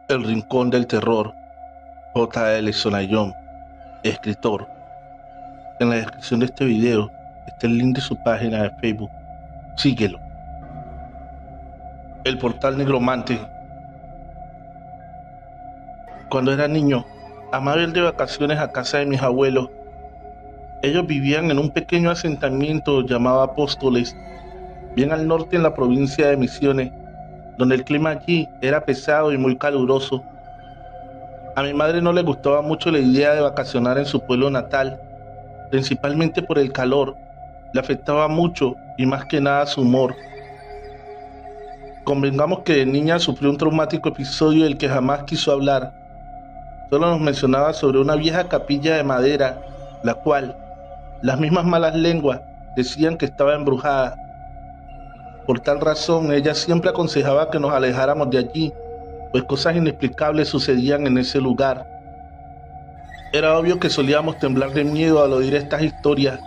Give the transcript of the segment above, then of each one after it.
El Rincón del Terror, J.L. Zonayón, escritor. En la descripción de este video está el link de su página de Facebook. Síguelo. El Portal Negromante. Cuando era niño, amaba ir de vacaciones a casa de mis abuelos. Ellos vivían en un pequeño asentamiento llamado Apóstoles, bien al norte en la provincia de Misiones, donde el clima allí era pesado y muy caluroso. A mi madre no le gustaba mucho la idea de vacacionar en su pueblo natal, principalmente por el calor. Le afectaba mucho y más que nada su humor. Convengamos que de niña sufrió un traumático episodio del que jamás quiso hablar. Solo nos mencionaba sobre una vieja capilla de madera, la cual las mismas malas lenguas decían que estaba embrujada. Por tal razón, ella siempre aconsejaba que nos alejáramos de allí, pues cosas inexplicables sucedían en ese lugar. Era obvio que solíamos temblar de miedo al oír estas historias,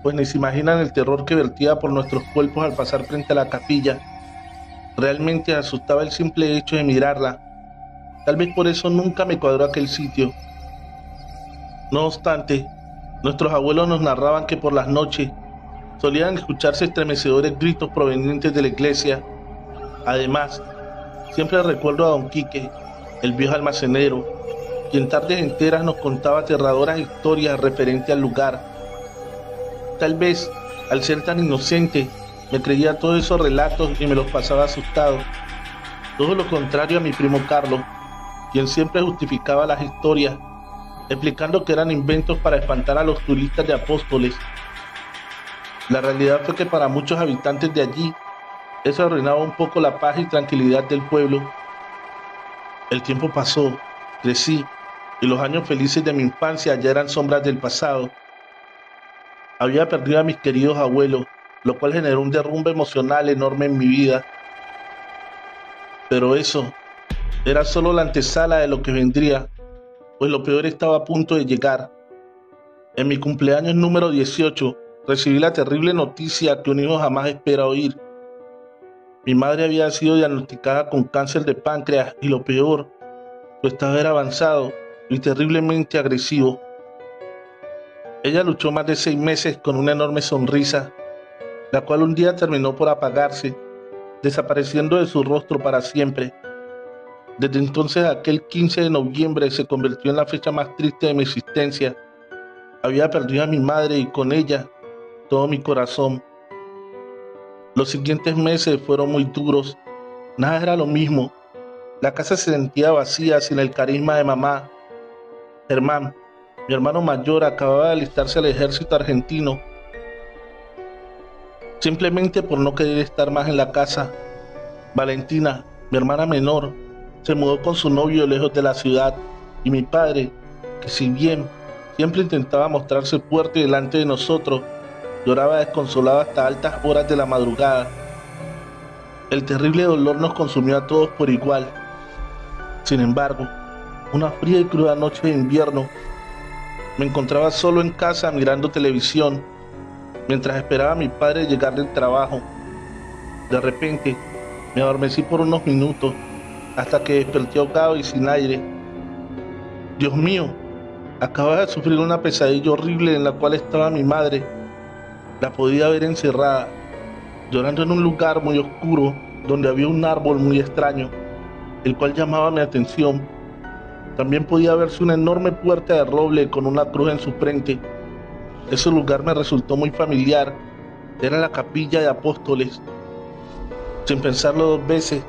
pues ni se imaginan el terror que vertía por nuestros cuerpos al pasar frente a la capilla. Realmente asustaba el simple hecho de mirarla. Tal vez por eso nunca me cuadró aquel sitio. No obstante, nuestros abuelos nos narraban que por las noches solían escucharse estremecedores gritos provenientes de la iglesia. Además, siempre recuerdo a don Quique, el viejo almacenero, quien tardes enteras nos contaba aterradoras historias referentes al lugar. Tal vez, al ser tan inocente, me creía todos esos relatos y me los pasaba asustado. Todo lo contrario a mi primo Carlos, quien siempre justificaba las historias, explicando que eran inventos para espantar a los turistas de Apóstoles. La realidad fue que para muchos habitantes de allí, eso arruinaba un poco la paz y tranquilidad del pueblo. El tiempo pasó, crecí, y los años felices de mi infancia ya eran sombras del pasado. Había perdido a mis queridos abuelos, lo cual generó un derrumbe emocional enorme en mi vida. Pero eso era solo la antesala de lo que vendría, pues lo peor estaba a punto de llegar. En mi cumpleaños número 18, recibí la terrible noticia que un hijo jamás espera oír. Mi madre había sido diagnosticada con cáncer de páncreas y lo peor, su estado era avanzado y terriblemente agresivo. Ella luchó más de 6 meses con una enorme sonrisa, la cual un día terminó por apagarse, desapareciendo de su rostro para siempre. Desde entonces, aquel 15 de noviembre se convirtió en la fecha más triste de mi existencia. Había perdido a mi madre y con ella todo mi corazón. Los siguientes meses fueron muy duros. Nada era lo mismo. La casa se sentía vacía sin el carisma de mamá. Germán, mi hermano mayor, acababa de alistarse al ejército argentino, simplemente por no querer estar más en la casa. Valentina, mi hermana menor, se mudó con su novio lejos de la ciudad, y mi padre, que si bien siempre intentaba mostrarse fuerte delante de nosotros, lloraba desconsolado hasta altas horas de la madrugada. El terrible dolor nos consumió a todos por igual. Sin embargo, una fría y cruda noche de invierno, me encontraba solo en casa mirando televisión, mientras esperaba a mi padre llegar del trabajo. De repente, me adormecí por unos minutos, hasta que desperté ahogado y sin aire. Dios mío, acababa de sufrir una pesadilla horrible en la cual estaba mi madre. La podía ver encerrada, llorando en un lugar muy oscuro, donde había un árbol muy extraño, el cual llamaba mi atención. También podía verse una enorme puerta de roble con una cruz en su frente. Ese lugar me resultó muy familiar. Era la capilla de Apóstoles. Sin pensarlo 2 veces,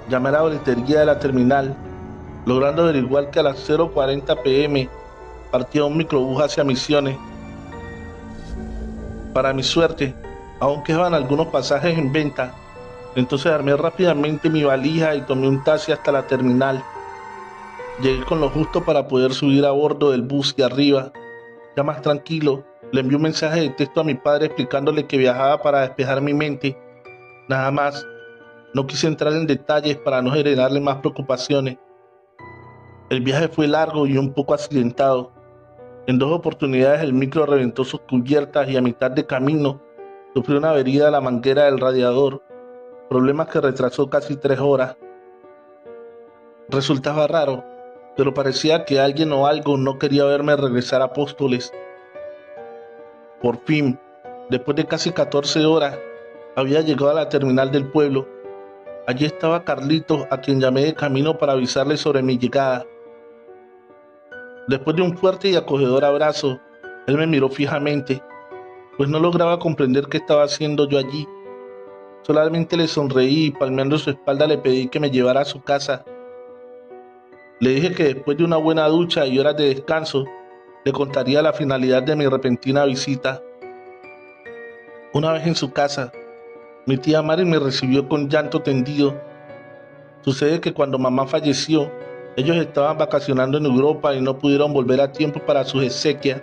llamé a la boletería de la terminal, logrando averiguar que a las 0:40 p.m. partía un microbús hacia Misiones. Para mi suerte, aún quedaban algunos pasajes en venta, entonces armé rápidamente mi valija y tomé un taxi hasta la terminal. Llegué con lo justo para poder subir a bordo del bus de arriba. Ya más tranquilo, le envié un mensaje de texto a mi padre explicándole que viajaba para despejar mi mente. Nada más, no quise entrar en detalles para no generarle más preocupaciones. El viaje fue largo y un poco accidentado. En 2 oportunidades el micro reventó sus cubiertas y a mitad de camino sufrió una avería de la manguera del radiador, problemas que retrasó casi 3 horas. Resultaba raro, pero parecía que alguien o algo no quería verme regresar a Apóstoles. Por fin, después de casi 14 horas, había llegado a la terminal del pueblo. Allí estaba Carlitos, a quien llamé de camino para avisarle sobre mi llegada. Después de un fuerte y acogedor abrazo, él me miró fijamente, pues no lograba comprender qué estaba haciendo yo allí. Solamente le sonreí y palmeando su espalda le pedí que me llevara a su casa. Le dije que después de una buena ducha y horas de descanso, le contaría la finalidad de mi repentina visita. Una vez en su casa, mi tía Mari me recibió con llanto tendido. Sucede que cuando mamá falleció, ellos estaban vacacionando en Europa y no pudieron volver a tiempo para sus exequias.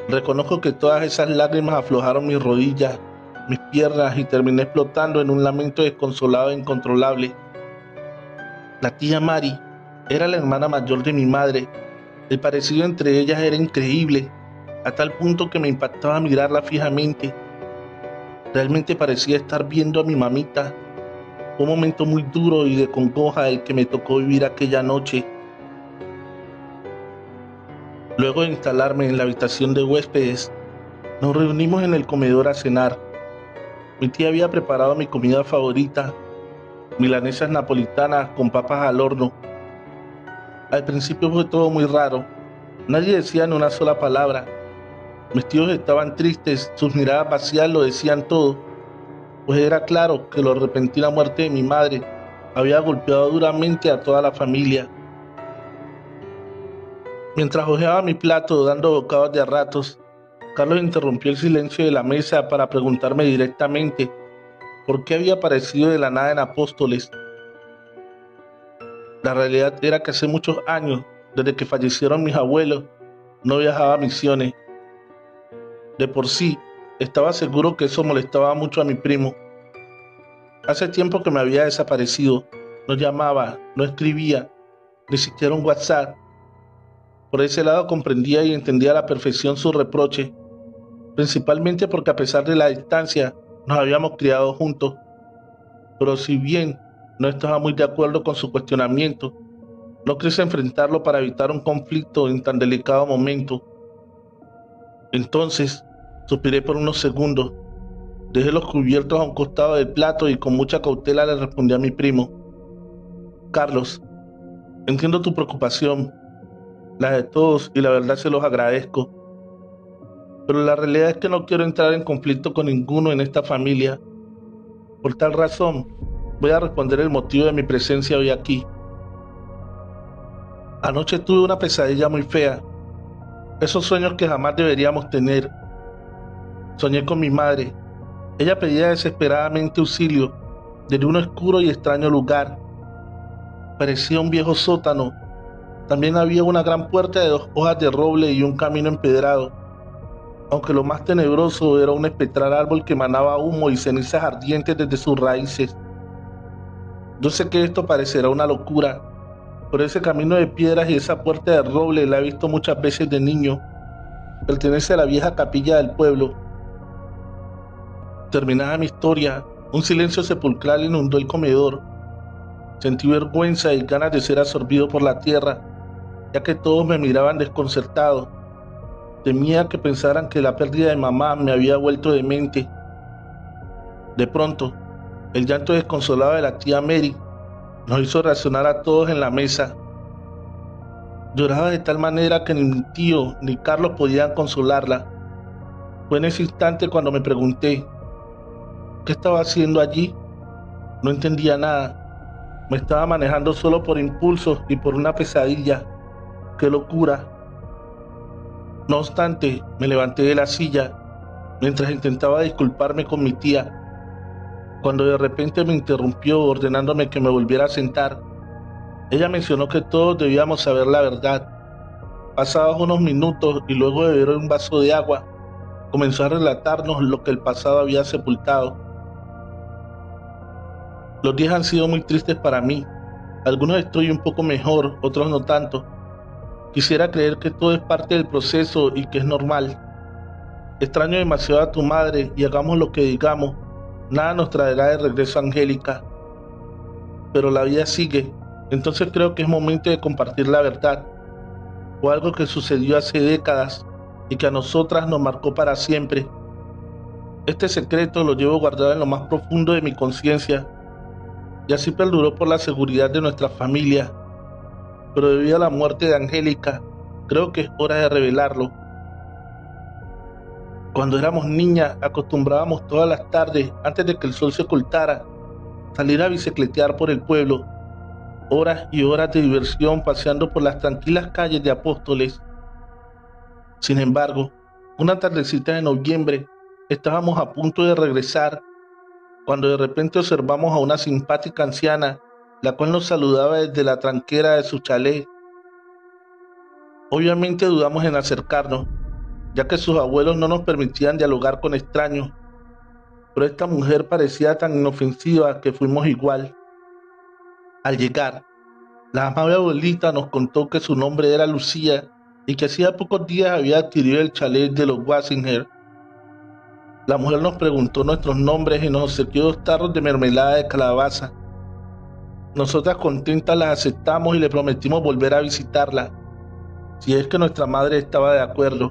Reconozco que todas esas lágrimas aflojaron mis rodillas, mis piernas y terminé explotando en un lamento desconsolado e incontrolable. La tía Mari era la hermana mayor de mi madre. El parecido entre ellas era increíble, a tal punto que me impactaba mirarla fijamente. Realmente parecía estar viendo a mi mamita. Fue un momento muy duro y de congoja el que me tocó vivir aquella noche. Luego de instalarme en la habitación de huéspedes, nos reunimos en el comedor a cenar. Mi tía había preparado mi comida favorita, milanesas napolitanas con papas al horno. Al principio fue todo muy raro. Nadie decía ni una sola palabra. Mis tíos estaban tristes, sus miradas vacías lo decían todo, pues era claro que la repentina muerte de mi madre había golpeado duramente a toda la familia. Mientras hojeaba mi plato dando bocados de a ratos, Carlos interrumpió el silencio de la mesa para preguntarme directamente por qué había aparecido de la nada en Apóstoles. La realidad era que hace muchos años, desde que fallecieron mis abuelos, no viajaba a Misiones. De por sí, estaba seguro que eso molestaba mucho a mi primo. Hace tiempo que me había desaparecido, no llamaba, no escribía, ni siquiera un WhatsApp. Por ese lado comprendía y entendía a la perfección su reproche, principalmente porque a pesar de la distancia, nos habíamos criado juntos. Pero si bien no estaba muy de acuerdo con su cuestionamiento, no quise enfrentarlo para evitar un conflicto en tan delicado momento. Entonces, suspiré por unos segundos, dejé los cubiertos a un costado del plato y con mucha cautela le respondí a mi primo: Carlos, entiendo tu preocupación, la de todos, y la verdad se los agradezco. Pero la realidad es que no quiero entrar en conflicto con ninguno en esta familia. Por tal razón, voy a responder el motivo de mi presencia hoy aquí. Anoche tuve una pesadilla muy fea. Esos sueños que jamás deberíamos tener. Soñé con mi madre. Ella pedía desesperadamente auxilio desde un oscuro y extraño lugar. Parecía un viejo sótano. También había una gran puerta de 2 hojas de roble y un camino empedrado. Aunque lo más tenebroso era un espectral árbol que emanaba humo y cenizas ardientes desde sus raíces. Yo sé que esto parecerá una locura, pero ese camino de piedras y esa puerta de roble la he visto muchas veces de niño. Pertenece a la vieja capilla del pueblo. Terminada mi historia, un silencio sepulcral inundó el comedor. Sentí vergüenza y ganas de ser absorbido por la tierra, ya que todos me miraban desconcertados. Temía que pensaran que la pérdida de mamá me había vuelto demente. De pronto, el llanto desconsolado de la tía Mary nos hizo reaccionar a todos en la mesa. Lloraba de tal manera que ni mi tío ni Carlos podían consolarla. Fue en ese instante cuando me pregunté, ¿qué estaba haciendo allí? No entendía nada. Me estaba manejando solo por impulsos y por una pesadilla. ¡Qué locura! No obstante, me levanté de la silla mientras intentaba disculparme con mi tía, cuando de repente me interrumpió ordenándome que me volviera a sentar. Ella mencionó que todos debíamos saber la verdad. Pasados unos minutos y luego de beber un vaso de agua, comenzó a relatarnos lo que el pasado había sepultado. Los días han sido muy tristes para mí. Algunos estoy un poco mejor, otros no tanto. Quisiera creer que todo es parte del proceso y que es normal. Extraño demasiado a tu madre y hagamos lo que digamos, nada nos traerá de regreso a Angélica. Pero la vida sigue, entonces creo que es momento de compartir la verdad, o algo que sucedió hace décadas y que a nosotras nos marcó para siempre. Este secreto lo llevo guardado en lo más profundo de mi conciencia y así perduró por la seguridad de nuestra familia. Pero debido a la muerte de Angélica, creo que es hora de revelarlo. Cuando éramos niñas, acostumbrábamos todas las tardes, antes de que el sol se ocultara, salir a bicicletear por el pueblo. Horas y horas de diversión paseando por las tranquilas calles de Apóstoles. Sin embargo, una tardecita de noviembre, estábamos a punto de regresar, cuando de repente observamos a una simpática anciana, la cual nos saludaba desde la tranquera de su chalet. Obviamente dudamos en acercarnos, ya que sus abuelos no nos permitían dialogar con extraños, pero esta mujer parecía tan inofensiva que fuimos igual. Al llegar, la amable abuelita nos contó que su nombre era Lucía y que hacía pocos días había adquirido el chalet de los Wassinger. La mujer nos preguntó nuestros nombres y nos obsequió 2 tarros de mermelada de calabaza. Nosotras contentas las aceptamos y le prometimos volver a visitarla, si es que nuestra madre estaba de acuerdo.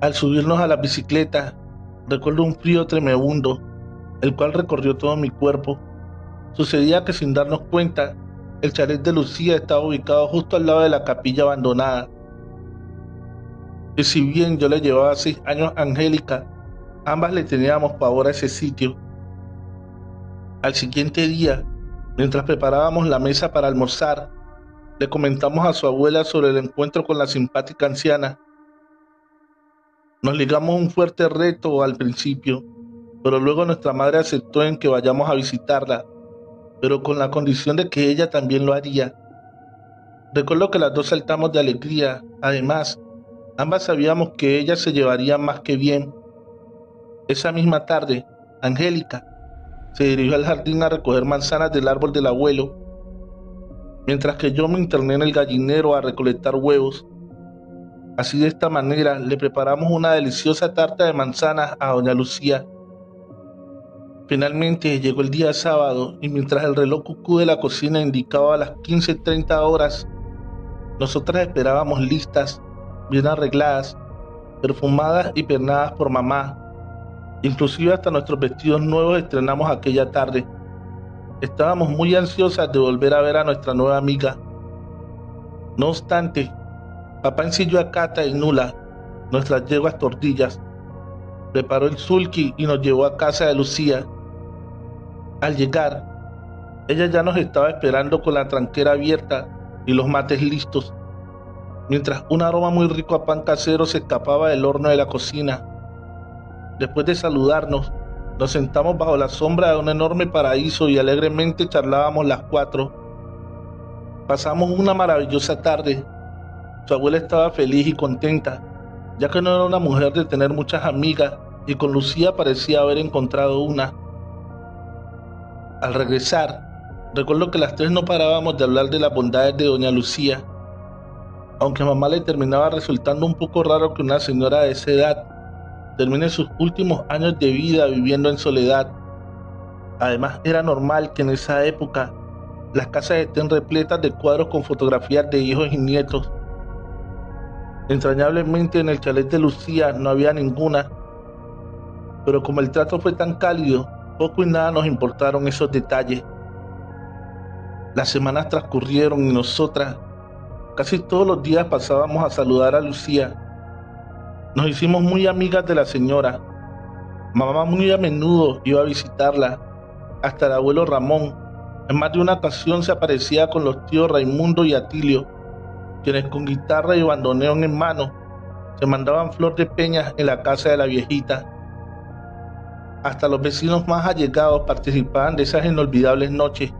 Al subirnos a la bicicleta, recuerdo un frío tremebundo, el cual recorrió todo mi cuerpo. Sucedía que sin darnos cuenta, el chalet de Lucía estaba ubicado justo al lado de la capilla abandonada. Y si bien yo le llevaba 6 años a Angélica, ambas le teníamos pavor a ese sitio. Al siguiente día, mientras preparábamos la mesa para almorzar, le comentamos a su abuela sobre el encuentro con la simpática anciana. Nos ligamos un fuerte reto al principio, pero luego nuestra madre aceptó en que vayamos a visitarla, pero con la condición de que ella también lo haría. Recuerdo que las dos saltamos de alegría. Además, ambas sabíamos que ella se llevaría más que bien. Esa misma tarde, Angélica se dirigió al jardín a recoger manzanas del árbol del abuelo, mientras que yo me interné en el gallinero a recolectar huevos. Así, de esta manera, le preparamos una deliciosa tarta de manzanas a doña Lucía. Finalmente llegó el día sábado y mientras el reloj cucú de la cocina indicaba las 15:30 horas, nosotras esperábamos listas, bien arregladas, perfumadas y pernadas por mamá. Inclusive hasta nuestros vestidos nuevos estrenamos aquella tarde. Estábamos muy ansiosas de volver a ver a nuestra nueva amiga. No obstante, papá ensilló a Cata y Nula, nuestras yeguas tortillas, preparó el sulky y nos llevó a casa de Lucía. Al llegar, ella ya nos estaba esperando con la tranquera abierta y los mates listos, mientras un aroma muy rico a pan casero se escapaba del horno de la cocina. Después de saludarnos, nos sentamos bajo la sombra de un enorme paraíso y alegremente charlábamos las 4. Pasamos una maravillosa tarde. Su abuela estaba feliz y contenta, ya que no era una mujer de tener muchas amigas y con Lucía parecía haber encontrado una. Al regresar, recuerdo que las 3 no parábamos de hablar de las bondades de doña Lucía, aunque a mamá le terminaba resultando un poco raro que una señora de esa edad termine sus últimos años de vida viviendo en soledad. Además, era normal que en esa época las casas estén repletas de cuadros con fotografías de hijos y nietos. Entrañablemente en el chalet de Lucía no había ninguna, pero como el trato fue tan cálido, poco y nada nos importaron esos detalles. Las semanas transcurrieron y nosotras casi todos los días pasábamos a saludar a Lucía. Nos hicimos muy amigas de la señora. Mamá muy a menudo iba a visitarla, hasta el abuelo Ramón. En más de una ocasión se aparecía con los tíos Raimundo y Atilio, quienes con guitarra y bandoneón en mano se mandaban flor de peñas en la casa de la viejita. Hasta los vecinos más allegados participaban de esas inolvidables noches.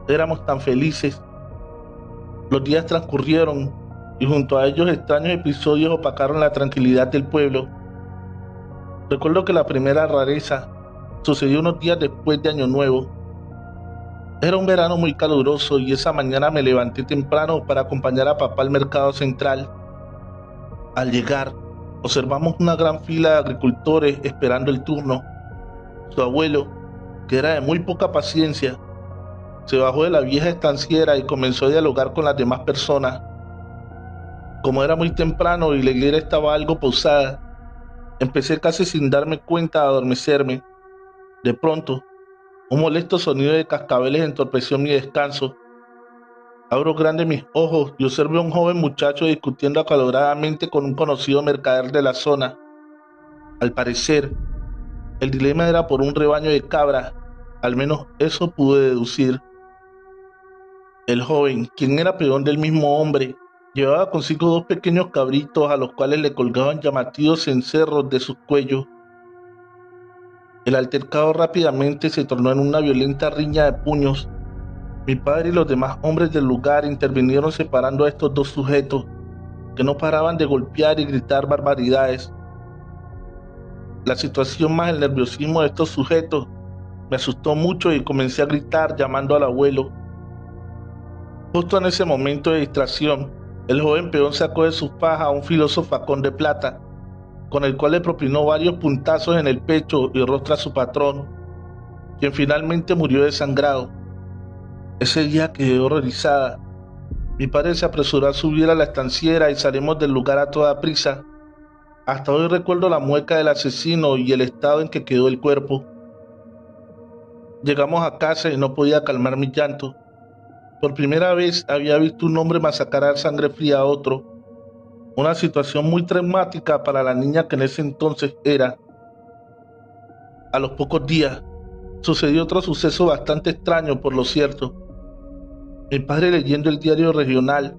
Éramos tan felices. Los días transcurrieron y junto a ellos extraños episodios opacaron la tranquilidad del pueblo. Recuerdo que la primera rareza sucedió unos días después de Año Nuevo. Era un verano muy caluroso y esa mañana me levanté temprano para acompañar a papá al mercado central. Al llegar, observamos una gran fila de agricultores esperando el turno. Su abuelo, que era de muy poca paciencia, se bajó de la vieja estanciera y comenzó a dialogar con las demás personas. Como era muy temprano y la hilera estaba algo pausada, empecé casi sin darme cuenta a adormecerme. De pronto, un molesto sonido de cascabeles entorpeció mi descanso. Abro grande mis ojos y observo a un joven muchacho discutiendo acaloradamente con un conocido mercader de la zona. Al parecer, el dilema era por un rebaño de cabras, al menos eso pude deducir. El joven, quien era peón del mismo hombre, llevaba consigo dos pequeños cabritos a los cuales le colgaban llamativos cencerros de sus cuellos. El altercado rápidamente se tornó en una violenta riña de puños. Mi padre y los demás hombres del lugar intervinieron separando a estos dos sujetos, que no paraban de golpear y gritar barbaridades. La situación más el nerviosismo de estos sujetos me asustó mucho y comencé a gritar llamando al abuelo. Justo en ese momento de distracción, el joven peón sacó de su faja un filoso facón de plata, con el cual le propinó varios puntazos en el pecho y rostro a su patrón, quien finalmente murió desangrado. Ese día quedé horrorizada. Mi padre se apresuró a subir a la estanciera y salimos del lugar a toda prisa. Hasta hoy recuerdo la mueca del asesino y el estado en que quedó el cuerpo. Llegamos a casa y no podía calmar mi llanto. Por primera vez había visto un hombre masacrar a sangre fría a otro. Una situación muy traumática para la niña que en ese entonces era. A los pocos días, sucedió otro suceso bastante extraño, por lo cierto. Mi padre, leyendo el diario regional,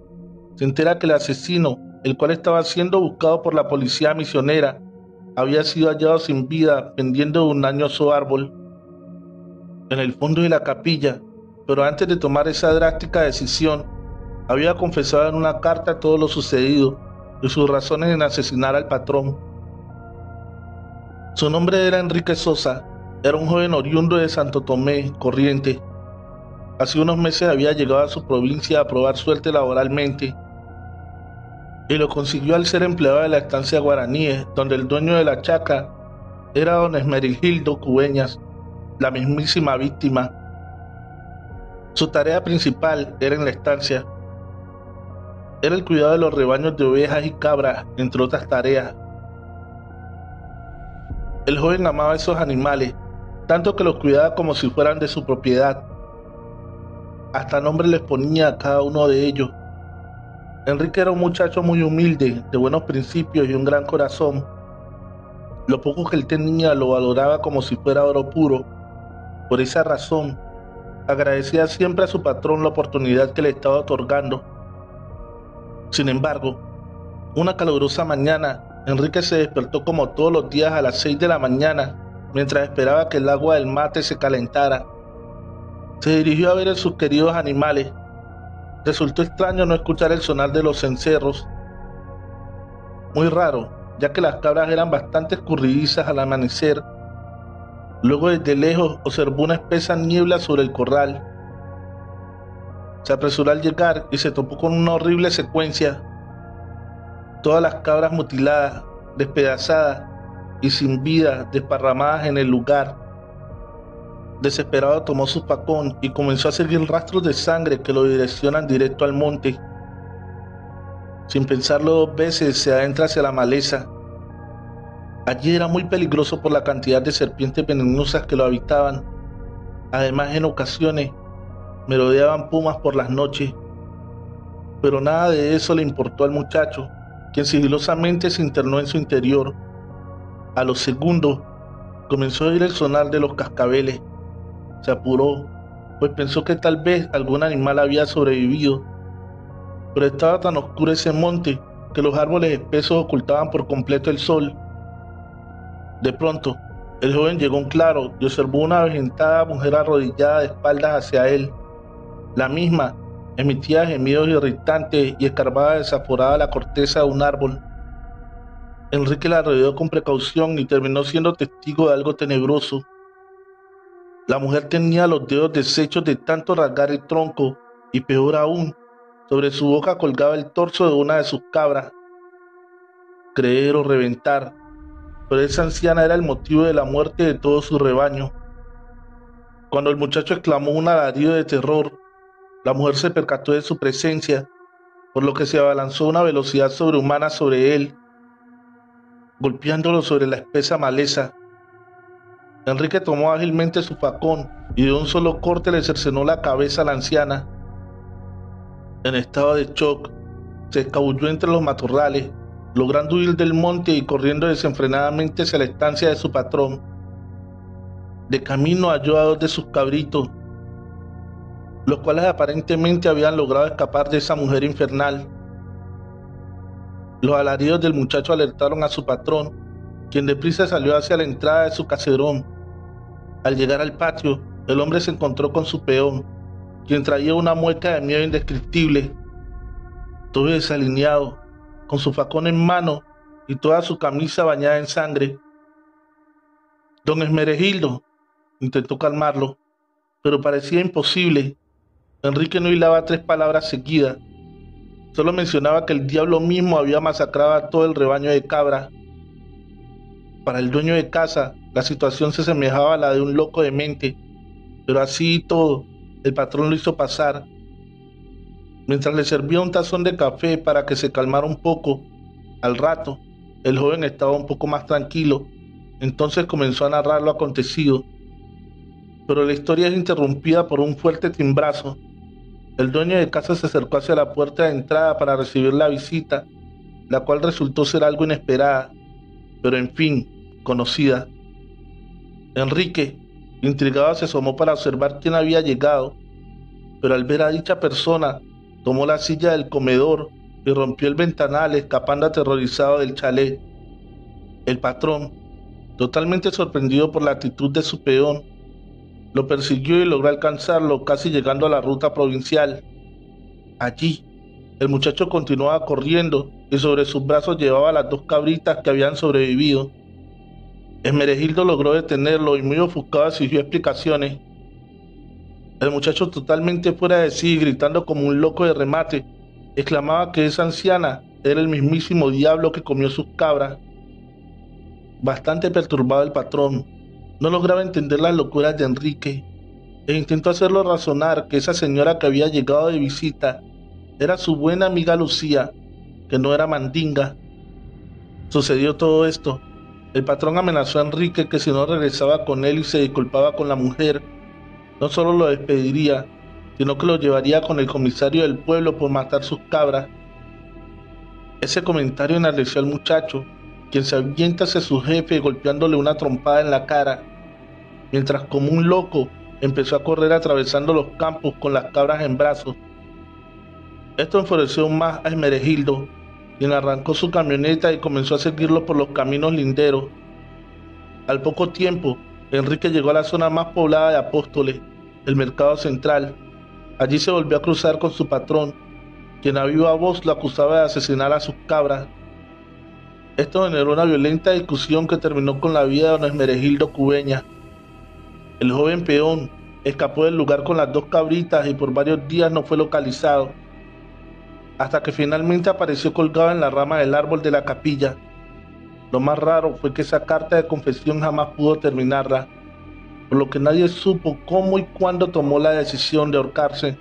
se entera que el asesino, el cual estaba siendo buscado por la policía misionera, había sido hallado sin vida pendiendo de un añoso árbol en el fondo de la capilla, pero antes de tomar esa drástica decisión, había confesado en una carta todo lo sucedido y sus razones en asesinar al patrón. Su nombre era Enrique Sosa, era un joven oriundo de Santo Tomé, Corrientes. Hace unos meses había llegado a su provincia a probar suerte laboralmente y lo consiguió al ser empleado de la estancia Guaraníes, donde el dueño de la chacra era don Esmerigildo Cubeñas, la mismísima víctima. Su tarea principal era en la estancia. Era el cuidado de los rebaños de ovejas y cabras, entre otras tareas. El joven amaba a esos animales, tanto que los cuidaba como si fueran de su propiedad. Hasta nombre les ponía a cada uno de ellos. Enrique era un muchacho muy humilde, de buenos principios y un gran corazón. Lo poco que él tenía lo valoraba como si fuera oro puro. Por esa razón, agradecía siempre a su patrón la oportunidad que le estaba otorgando. Sin embargo, una calurosa mañana, Enrique se despertó como todos los días a las 6 de la mañana, mientras esperaba que el agua del mate se calentara. Se dirigió a ver a sus queridos animales. Resultó extraño no escuchar el sonar de los cencerros. Muy raro, ya que las cabras eran bastante escurridizas al amanecer. Luego, desde lejos, observó una espesa niebla sobre el corral. Se apresuró al llegar y se topó con una horrible secuencia. Todas las cabras mutiladas, despedazadas y sin vida, desparramadas en el lugar. Desesperado tomó su facón y comenzó a seguir rastros de sangre que lo direccionan directo al monte. Sin pensarlo dos veces, se adentra hacia la maleza. Allí era muy peligroso por la cantidad de serpientes venenosas que lo habitaban. Además, en ocasiones, merodeaban pumas por las noches. Pero nada de eso le importó al muchacho, quien sigilosamente se internó en su interior. A los segundos, comenzó a oír el sonar de los cascabeles. Se apuró, pues pensó que tal vez algún animal había sobrevivido. Pero estaba tan oscuro ese monte que los árboles espesos ocultaban por completo el sol. De pronto, el joven llegó a un claro y observó una avejentada mujer arrodillada de espaldas hacia él. La misma emitía gemidos irritantes y escarbaba desaforada la corteza de un árbol. Enrique la rodeó con precaución y terminó siendo testigo de algo tenebroso. La mujer tenía los dedos deshechos de tanto rasgar el tronco y peor aún, sobre su boca colgaba el torso de una de sus cabras. Creer o reventar, pero esa anciana era el motivo de la muerte de todo su rebaño. Cuando el muchacho exclamó un alarido de terror, la mujer se percató de su presencia, por lo que se abalanzó a una velocidad sobrehumana sobre él, golpeándolo sobre la espesa maleza. Enrique tomó ágilmente su facón y de un solo corte le cercenó la cabeza a la anciana. En estado de shock, se escabulló entre los matorrales, logrando huir del monte y corriendo desenfrenadamente hacia la estancia de su patrón. De camino halló a 2 de sus cabritos, los cuales aparentemente habían logrado escapar de esa mujer infernal. Los alaridos del muchacho alertaron a su patrón, quien deprisa salió hacia la entrada de su caserón. Al llegar al patio, el hombre se encontró con su peón, quien traía una mueca de miedo indescriptible. Todo desalineado, con su facón en mano y toda su camisa bañada en sangre. Don Esmeregildo intentó calmarlo, pero parecía imposible. Enrique no hilaba 3 palabras seguidas. Solo mencionaba que el diablo mismo había masacrado a todo el rebaño de cabras. Para el dueño de casa, la situación se semejaba a la de un loco demente, pero así y todo, el patrón lo hizo pasar. Mientras le servía un tazón de café para que se calmara un poco, al rato, el joven estaba un poco más tranquilo, entonces comenzó a narrar lo acontecido. Pero la historia es interrumpida por un fuerte timbrazo. El dueño de casa se acercó hacia la puerta de entrada para recibir la visita, la cual resultó ser algo inesperada, pero en fin, conocida. Enrique, intrigado, se asomó para observar quién había llegado, pero al ver a dicha persona, tomó la silla del comedor y rompió el ventanal, escapando aterrorizado del chalet. El patrón, totalmente sorprendido por la actitud de su peón, lo persiguió y logró alcanzarlo, casi llegando a la ruta provincial. Allí, el muchacho continuaba corriendo y sobre sus brazos llevaba las 2 cabritas que habían sobrevivido. Esmeregildo logró detenerlo y muy ofuscado exigió explicaciones. El muchacho, totalmente fuera de sí, gritando como un loco de remate, exclamaba que esa anciana era el mismísimo diablo que comió sus cabras. Bastante perturbado, el patrón no lograba entender las locuras de Enrique e intentó hacerlo razonar que esa señora que había llegado de visita era su buena amiga Lucía, que no era mandinga. Sucedió todo esto. El patrón amenazó a Enrique que si no regresaba con él y se disculpaba con la mujer, no solo lo despediría, sino que lo llevaría con el comisario del pueblo por matar sus cabras. Ese comentario enardeció al muchacho, quien se avienta hacia su jefe golpeándole una trompada en la cara, mientras como un loco empezó a correr atravesando los campos con las cabras en brazos. Esto enfureció aún más a Esmeregildo, quien arrancó su camioneta y comenzó a seguirlo por los caminos linderos. Al poco tiempo, Enrique llegó a la zona más poblada de Apóstoles, el mercado central. Allí se volvió a cruzar con su patrón, quien a viva voz lo acusaba de asesinar a sus cabras. Esto generó una violenta discusión que terminó con la vida de don Esmeregildo Cubeña. El joven peón escapó del lugar con las 2 cabritas y por varios días no fue localizado, hasta que finalmente apareció colgado en la rama del árbol de la capilla. Lo más raro fue que esa carta de confesión jamás pudo terminarla, por lo que nadie supo cómo y cuándo tomó la decisión de ahorcarse.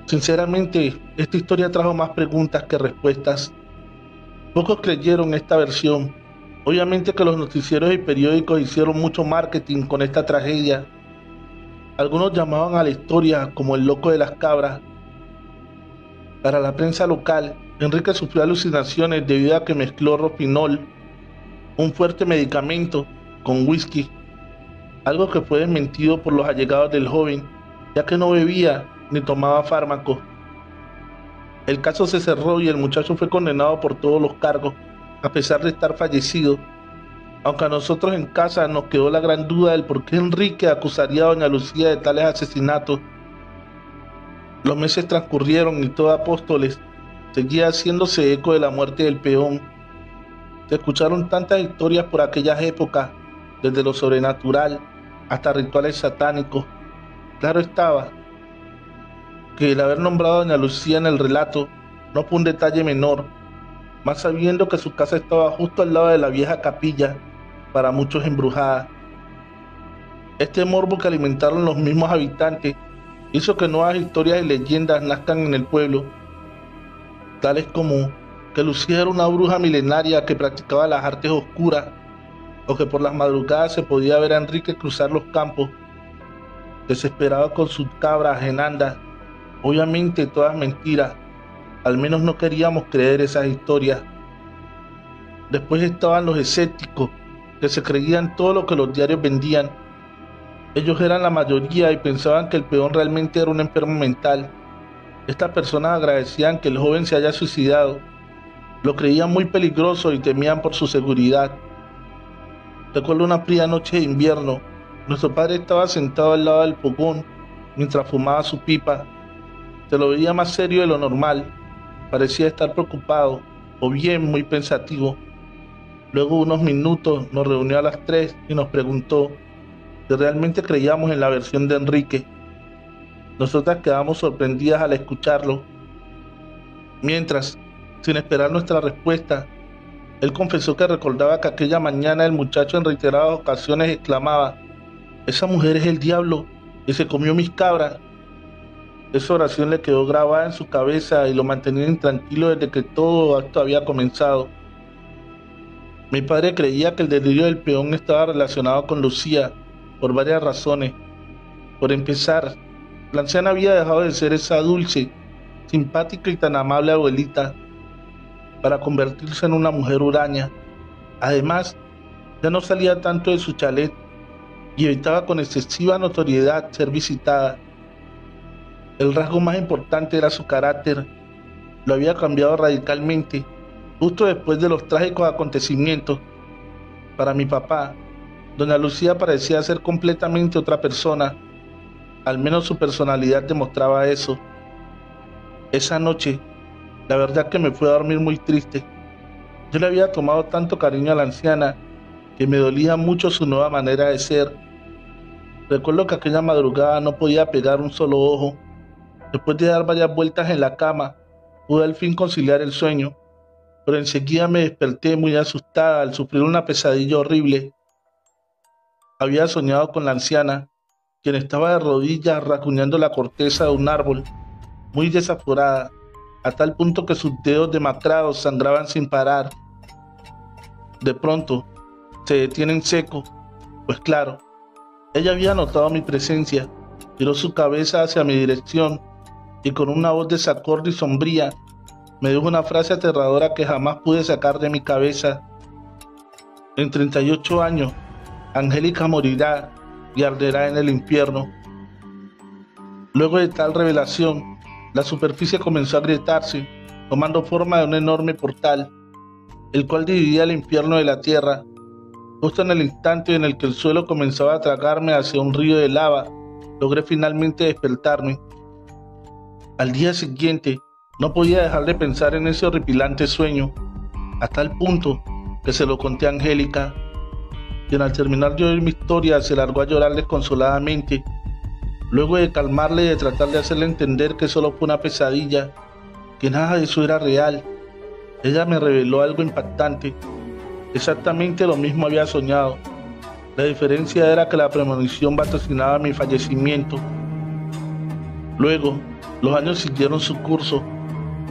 Sinceramente, esta historia trajo más preguntas que respuestas. Pocos creyeron esta versión. Obviamente que los noticieros y periódicos hicieron mucho marketing con esta tragedia. Algunos llamaban a la historia como el loco de las cabras. Para la prensa local, Enrique sufrió alucinaciones debido a que mezcló rofinol, un fuerte medicamento, con whisky, algo que fue desmentido por los allegados del joven, ya que no bebía ni tomaba fármacos. El caso se cerró y el muchacho fue condenado por todos los cargos, a pesar de estar fallecido, aunque a nosotros en casa nos quedó la gran duda del por qué Enrique acusaría a doña Lucía de tales asesinatos. Los meses transcurrieron y todo Apóstoles seguía haciéndose eco de la muerte del peón. Se escucharon tantas historias por aquellas épocas, desde lo sobrenatural hasta rituales satánicos. Claro estaba que el haber nombrado a doña Lucía en el relato no fue un detalle menor, más sabiendo que su casa estaba justo al lado de la vieja capilla, para muchos embrujada. Este morbo que alimentaron los mismos habitantes hizo que nuevas historias y leyendas nazcan en el pueblo, tales como que Lucía era una bruja milenaria que practicaba las artes oscuras, o que por las madrugadas se podía ver a Enrique cruzar los campos, desesperado con sus cabras en andas. Obviamente todas mentiras, al menos no queríamos creer esas historias. Después estaban los escépticos, que se creían todo lo que los diarios vendían. Ellos eran la mayoría y pensaban que el peón realmente era un enfermo mental. Estas personas agradecían que el joven se haya suicidado, lo creían muy peligroso y temían por su seguridad. Recuerdo una fría noche de invierno. Nuestro padre estaba sentado al lado del fogón mientras fumaba su pipa. Se lo veía más serio de lo normal, parecía estar preocupado o bien muy pensativo. Luego de unos minutos nos reunió a las 3 y nos preguntó si realmente creíamos en la versión de Enrique. Nosotras quedamos sorprendidas al escucharlo. Mientras, sin esperar nuestra respuesta, él confesó que recordaba que aquella mañana el muchacho en reiteradas ocasiones exclamaba: «Esa mujer es el diablo y se comió mis cabras». Esa oración le quedó grabada en su cabeza y lo mantenía intranquilo desde que todo esto había comenzado. Mi padre creía que el delirio del peón estaba relacionado con Lucía por varias razones. Por empezar, la anciana había dejado de ser esa dulce, simpática y tan amable abuelita para convertirse en una mujer huraña. Además, ya no salía tanto de su chalet y evitaba con excesiva notoriedad ser visitada. El rasgo más importante era su carácter. Lo había cambiado radicalmente, justo después de los trágicos acontecimientos. Para mi papá, doña Lucía parecía ser completamente otra persona. Al menos su personalidad demostraba eso. Esa noche, la verdad que me fui a dormir muy triste. Yo le había tomado tanto cariño a la anciana que me dolía mucho su nueva manera de ser. Recuerdo que aquella madrugada no podía pegar un solo ojo. Después de dar varias vueltas en la cama, pude al fin conciliar el sueño, pero enseguida me desperté muy asustada al sufrir una pesadilla horrible. Había soñado con la anciana, quien estaba de rodillas rasguñando la corteza de un árbol, muy desaforada, a tal punto que sus dedos demacrados sangraban sin parar. De pronto, se detiene en seco, pues claro, ella había notado mi presencia, giró su cabeza hacia mi dirección y con una voz desacorde y sombría me dijo una frase aterradora que jamás pude sacar de mi cabeza. En 38 años, Angélica morirá y arderá en el infierno. Luego de tal revelación, la superficie comenzó a agrietarse, tomando forma de un enorme portal, el cual dividía el infierno de la tierra. Justo en el instante en el que el suelo comenzaba a tragarme hacia un río de lava, logré finalmente despertarme. Al día siguiente, no podía dejar de pensar en ese horripilante sueño, a tal punto que se lo conté a Angélica, quien al terminar de oír mi historia se largó a llorar desconsoladamente. Luego de calmarle y de tratar de hacerle entender que solo fue una pesadilla, que nada de eso era real, ella me reveló algo impactante. Exactamente lo mismo había soñado. La diferencia era que la premonición vaticinaba mi fallecimiento. Luego, los años siguieron su curso.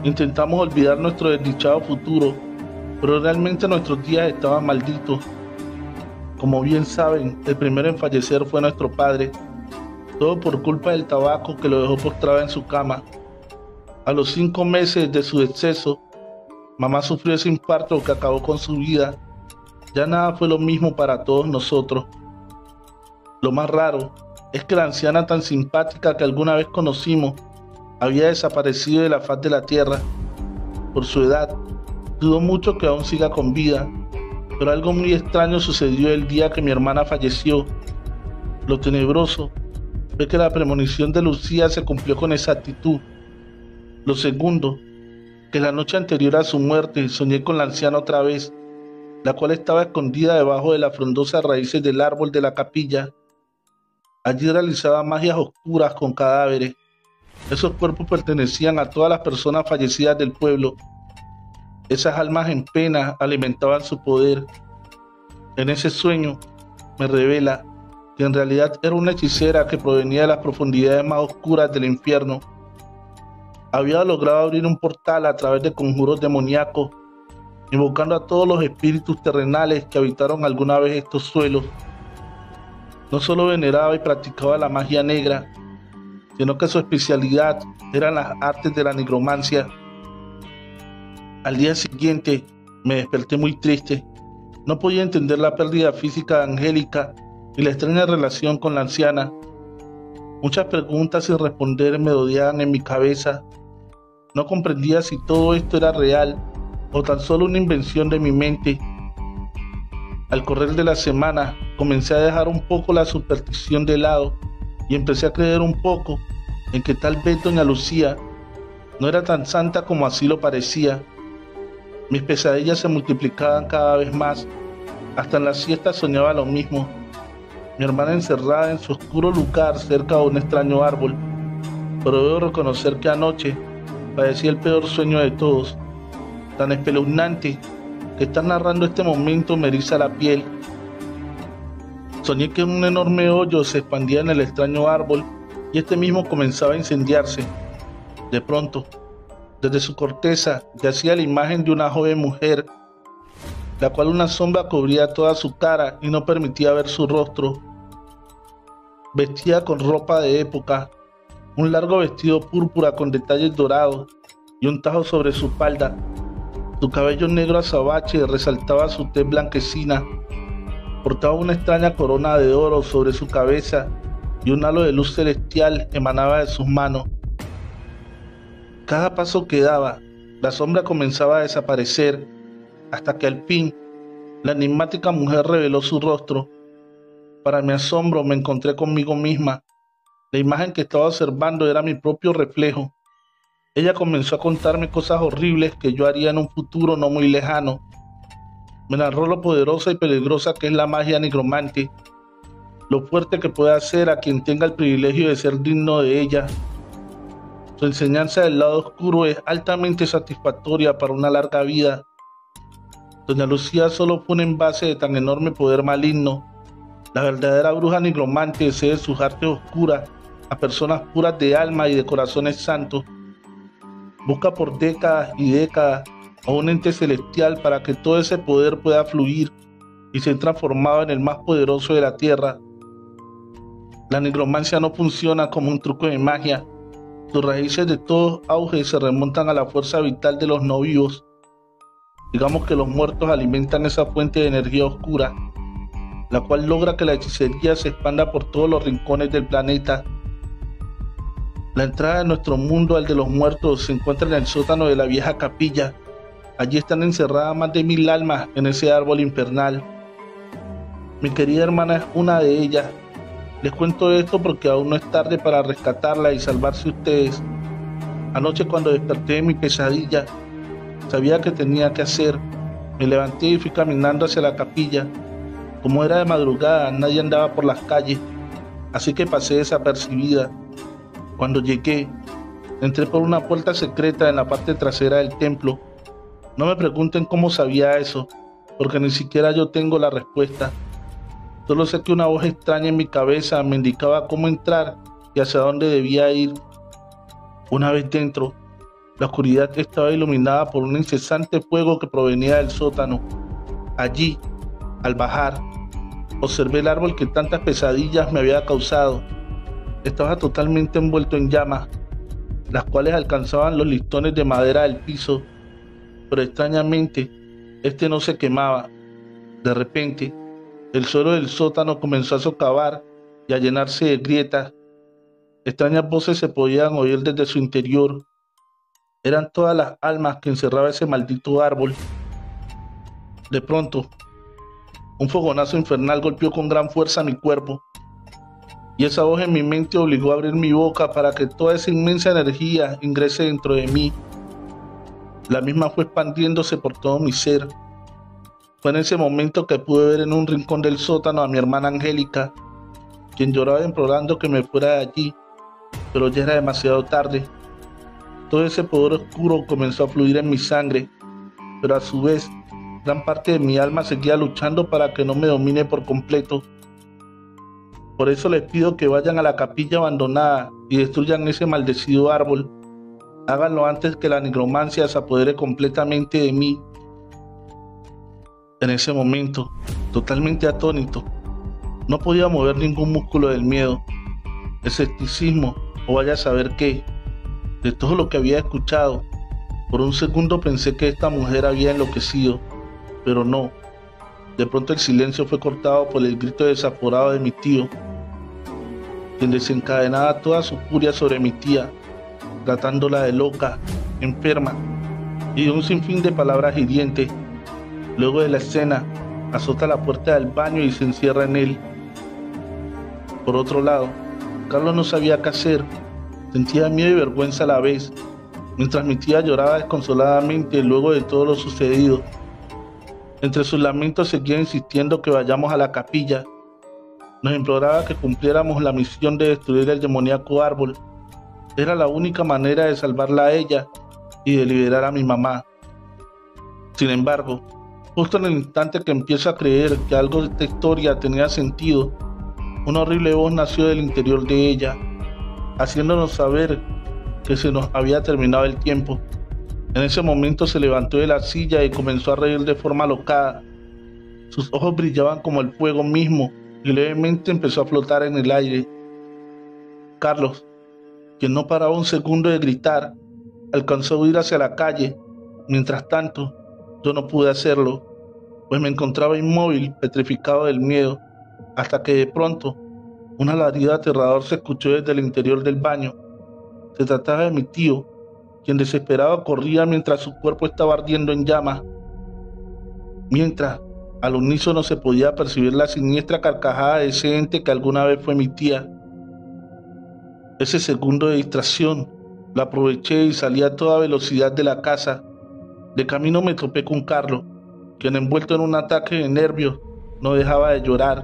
Intentamos olvidar nuestro desdichado futuro, pero realmente nuestros días estaban malditos. Como bien saben, el primero en fallecer fue nuestro padre, todo por culpa del tabaco que lo dejó postrado en su cama. A los 5 meses de su deceso, mamá sufrió ese infarto que acabó con su vida. Ya nada fue lo mismo para todos nosotros. Lo más raro es que la anciana tan simpática que alguna vez conocimos había desaparecido de la faz de la tierra. Por su edad, dudo mucho que aún siga con vida, pero algo muy extraño sucedió el día que mi hermana falleció. Lo tenebroso fue que la premonición de Lucía se cumplió con exactitud. Lo segundo, que la noche anterior a su muerte soñé con la anciana otra vez, la cual estaba escondida debajo de las frondosas raíces del árbol de la capilla. Allí realizaba magias oscuras con cadáveres. Esos cuerpos pertenecían a todas las personas fallecidas del pueblo. Esas almas en pena alimentaban su poder. En ese sueño me revela que en realidad era una hechicera que provenía de las profundidades más oscuras del infierno. Había logrado abrir un portal a través de conjuros demoníacos, invocando a todos los espíritus terrenales que habitaron alguna vez estos suelos. No solo veneraba y practicaba la magia negra, sino que su especialidad eran las artes de la nigromancia. Al día siguiente me desperté muy triste. No podía entender la pérdida física de Angélica y la extraña relación con la anciana. Muchas preguntas sin responder me rodeaban en mi cabeza. No comprendía si todo esto era real o tan solo una invención de mi mente. Al correr de la semana comencé a dejar un poco la superstición de lado y empecé a creer un poco en que tal vez doña Lucía no era tan santa como así lo parecía. Mis pesadillas se multiplicaban cada vez más. Hasta en la siesta soñaba lo mismo. Mi hermana encerrada en su oscuro lugar cerca de un extraño árbol. Pero debo reconocer que anoche padecí el peor sueño de todos, tan espeluznante que estar narrando este momento me eriza la piel. Soñé que un enorme hoyo se expandía en el extraño árbol y este mismo comenzaba a incendiarse. De pronto, desde su corteza yacía la imagen de una joven mujer, la cual una sombra cubría toda su cara y no permitía ver su rostro. Vestía con ropa de época, un largo vestido púrpura con detalles dorados y un tajo sobre su espalda. Su cabello negro azabache resaltaba su tez blanquecina. Portaba una extraña corona de oro sobre su cabeza y un halo de luz celestial emanaba de sus manos. Cada paso que daba, la sombra comenzaba a desaparecer, hasta que al fin la enigmática mujer reveló su rostro. Para mi asombro me encontré conmigo misma. La imagen que estaba observando era mi propio reflejo. Ella comenzó a contarme cosas horribles que yo haría en un futuro no muy lejano. Me narró lo poderosa y peligrosa que es la magia nigromante, lo fuerte que puede hacer a quien tenga el privilegio de ser digno de ella. Su enseñanza del lado oscuro es altamente satisfactoria para una larga vida. Doña Lucía solo fue un envase de tan enorme poder maligno. La verdadera bruja nigromante cede sus artes oscuras a personas puras de alma y de corazones santos. Busca por décadas y décadas a un ente celestial para que todo ese poder pueda fluir y ser transformado en el más poderoso de la tierra. La nigromancia no funciona como un truco de magia. Sus raíces de todo auge se remontan a la fuerza vital de los no vivos. Digamos que los muertos alimentan esa fuente de energía oscura, la cual logra que la hechicería se expanda por todos los rincones del planeta. La entrada de nuestro mundo al de los muertos se encuentra en el sótano de la vieja capilla. Allí están encerradas más de 1000 almas en ese árbol infernal. Mi querida hermana es una de ellas. Les cuento esto porque aún no es tarde para rescatarla y salvarse ustedes. Anoche cuando desperté de mi pesadilla, sabía que tenía que hacer. Me levanté y fui caminando hacia la capilla. Como era de madrugada, nadie andaba por las calles, así que pasé desapercibida. Cuando llegué, entré por una puerta secreta en la parte trasera del templo. No me pregunten cómo sabía eso, porque ni siquiera yo tengo la respuesta. Solo sé que una voz extraña en mi cabeza me indicaba cómo entrar y hacia dónde debía ir. Una vez dentro, la oscuridad estaba iluminada por un incesante fuego que provenía del sótano. Allí, al bajar, observé el árbol que tantas pesadillas me había causado. Estaba totalmente envuelto en llamas, las cuales alcanzaban los listones de madera del piso, pero extrañamente, este no se quemaba. De repente, el suelo del sótano comenzó a socavar y a llenarse de grietas. Extrañas voces se podían oír desde su interior. Eran todas las almas que encerraba ese maldito árbol. De pronto, un fogonazo infernal golpeó con gran fuerza mi cuerpo, y esa voz en mi mente obligó a abrir mi boca para que toda esa inmensa energía ingrese dentro de mí. La misma fue expandiéndose por todo mi ser. Fue en ese momento que pude ver en un rincón del sótano a mi hermana Angélica. quien lloraba implorando que me fuera de allí, pero ya era demasiado tarde. Todo ese poder oscuro comenzó a fluir en mi sangre, pero a su vez, gran parte de mi alma seguía luchando para que no me domine por completo. Por eso les pido que vayan a la capilla abandonada y destruyan ese maldecido árbol. Háganlo antes que la nigromancia se apodere completamente de mí. En ese momento, totalmente atónito, no podía mover ningún músculo del miedo, escepticismo o vaya a saber qué. De todo lo que había escuchado, por un segundo pensé que esta mujer había enloquecido, pero no. De pronto el silencio fue cortado por el grito desaforado de mi tío, quien desencadenaba toda su furia sobre mi tía, tratándola de loca, enferma, y de un sinfín de palabras hirientes. Luego de la escena, azota la puerta del baño y se encierra en él. Por otro lado, Carlos no sabía qué hacer. Sentía miedo y vergüenza a la vez, mientras mi tía lloraba desconsoladamente luego de todo lo sucedido. Entre sus lamentos seguía insistiendo que vayamos a la capilla. Nos imploraba que cumpliéramos la misión de destruir el demoníaco árbol. Era la única manera de salvarla a ella y de liberar a mi mamá. Sin embargo, justo en el instante que empiezo a creer que algo de esta historia tenía sentido, una horrible voz nació del interior de ella, haciéndonos saber que se nos había terminado el tiempo. En ese momento se levantó de la silla y comenzó a reír de forma alocada. Sus ojos brillaban como el fuego mismo y levemente empezó a flotar en el aire. Carlos, quien no paraba un segundo de gritar, alcanzó a huir hacia la calle. Mientras tanto, yo no pude hacerlo, pues me encontraba inmóvil, petrificado del miedo, hasta que de pronto un alarido aterrador se escuchó desde el interior del baño. Se trataba de mi tío, quien desesperado corría mientras su cuerpo estaba ardiendo en llamas. Mientras, al unísono se podía percibir la siniestra carcajada de ese ente que alguna vez fue mi tía. Ese segundo de distracción lo aproveché y salí a toda velocidad de la casa. De camino me topé con Carlos, quien envuelto en un ataque de nervios no dejaba de llorar.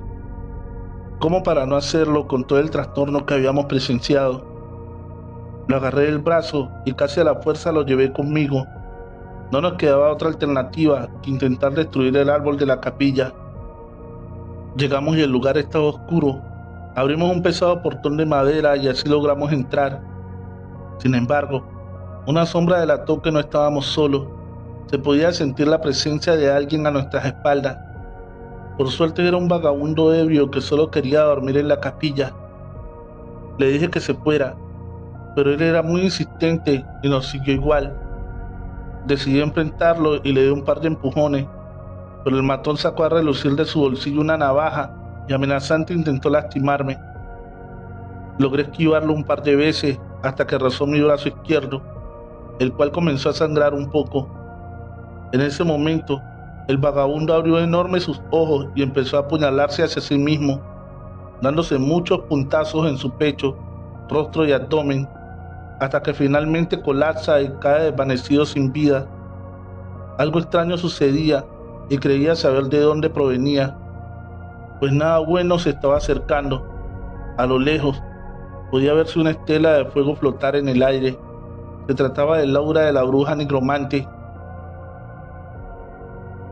¿Cómo para no hacerlo con todo el trastorno que habíamos presenciado? Lo agarré del brazo y casi a la fuerza lo llevé conmigo. No nos quedaba otra alternativa que intentar destruir el árbol de la capilla. Llegamos y el lugar estaba oscuro. Abrimos un pesado portón de madera y así logramos entrar. Sin embargo, una sombra delató que no estábamos solos. Se podía sentir la presencia de alguien a nuestras espaldas. Por suerte era un vagabundo ebrio que solo quería dormir en la capilla. Le dije que se fuera, pero él era muy insistente y nos siguió igual. Decidí enfrentarlo y le di un par de empujones, pero el matón sacó a relucir de su bolsillo una navaja y amenazante intentó lastimarme. Logré esquivarlo un par de veces hasta que rozó mi brazo izquierdo, el cual comenzó a sangrar un poco. En ese momento, el vagabundo abrió enormes sus ojos y empezó a apuñalarse hacia sí mismo, dándose muchos puntazos en su pecho, rostro y abdomen, hasta que finalmente colapsa y cae desvanecido sin vida. Algo extraño sucedía y creía saber de dónde provenía, pues nada bueno se estaba acercando. A lo lejos podía verse una estela de fuego flotar en el aire. Se trataba del aura de la bruja nigromante.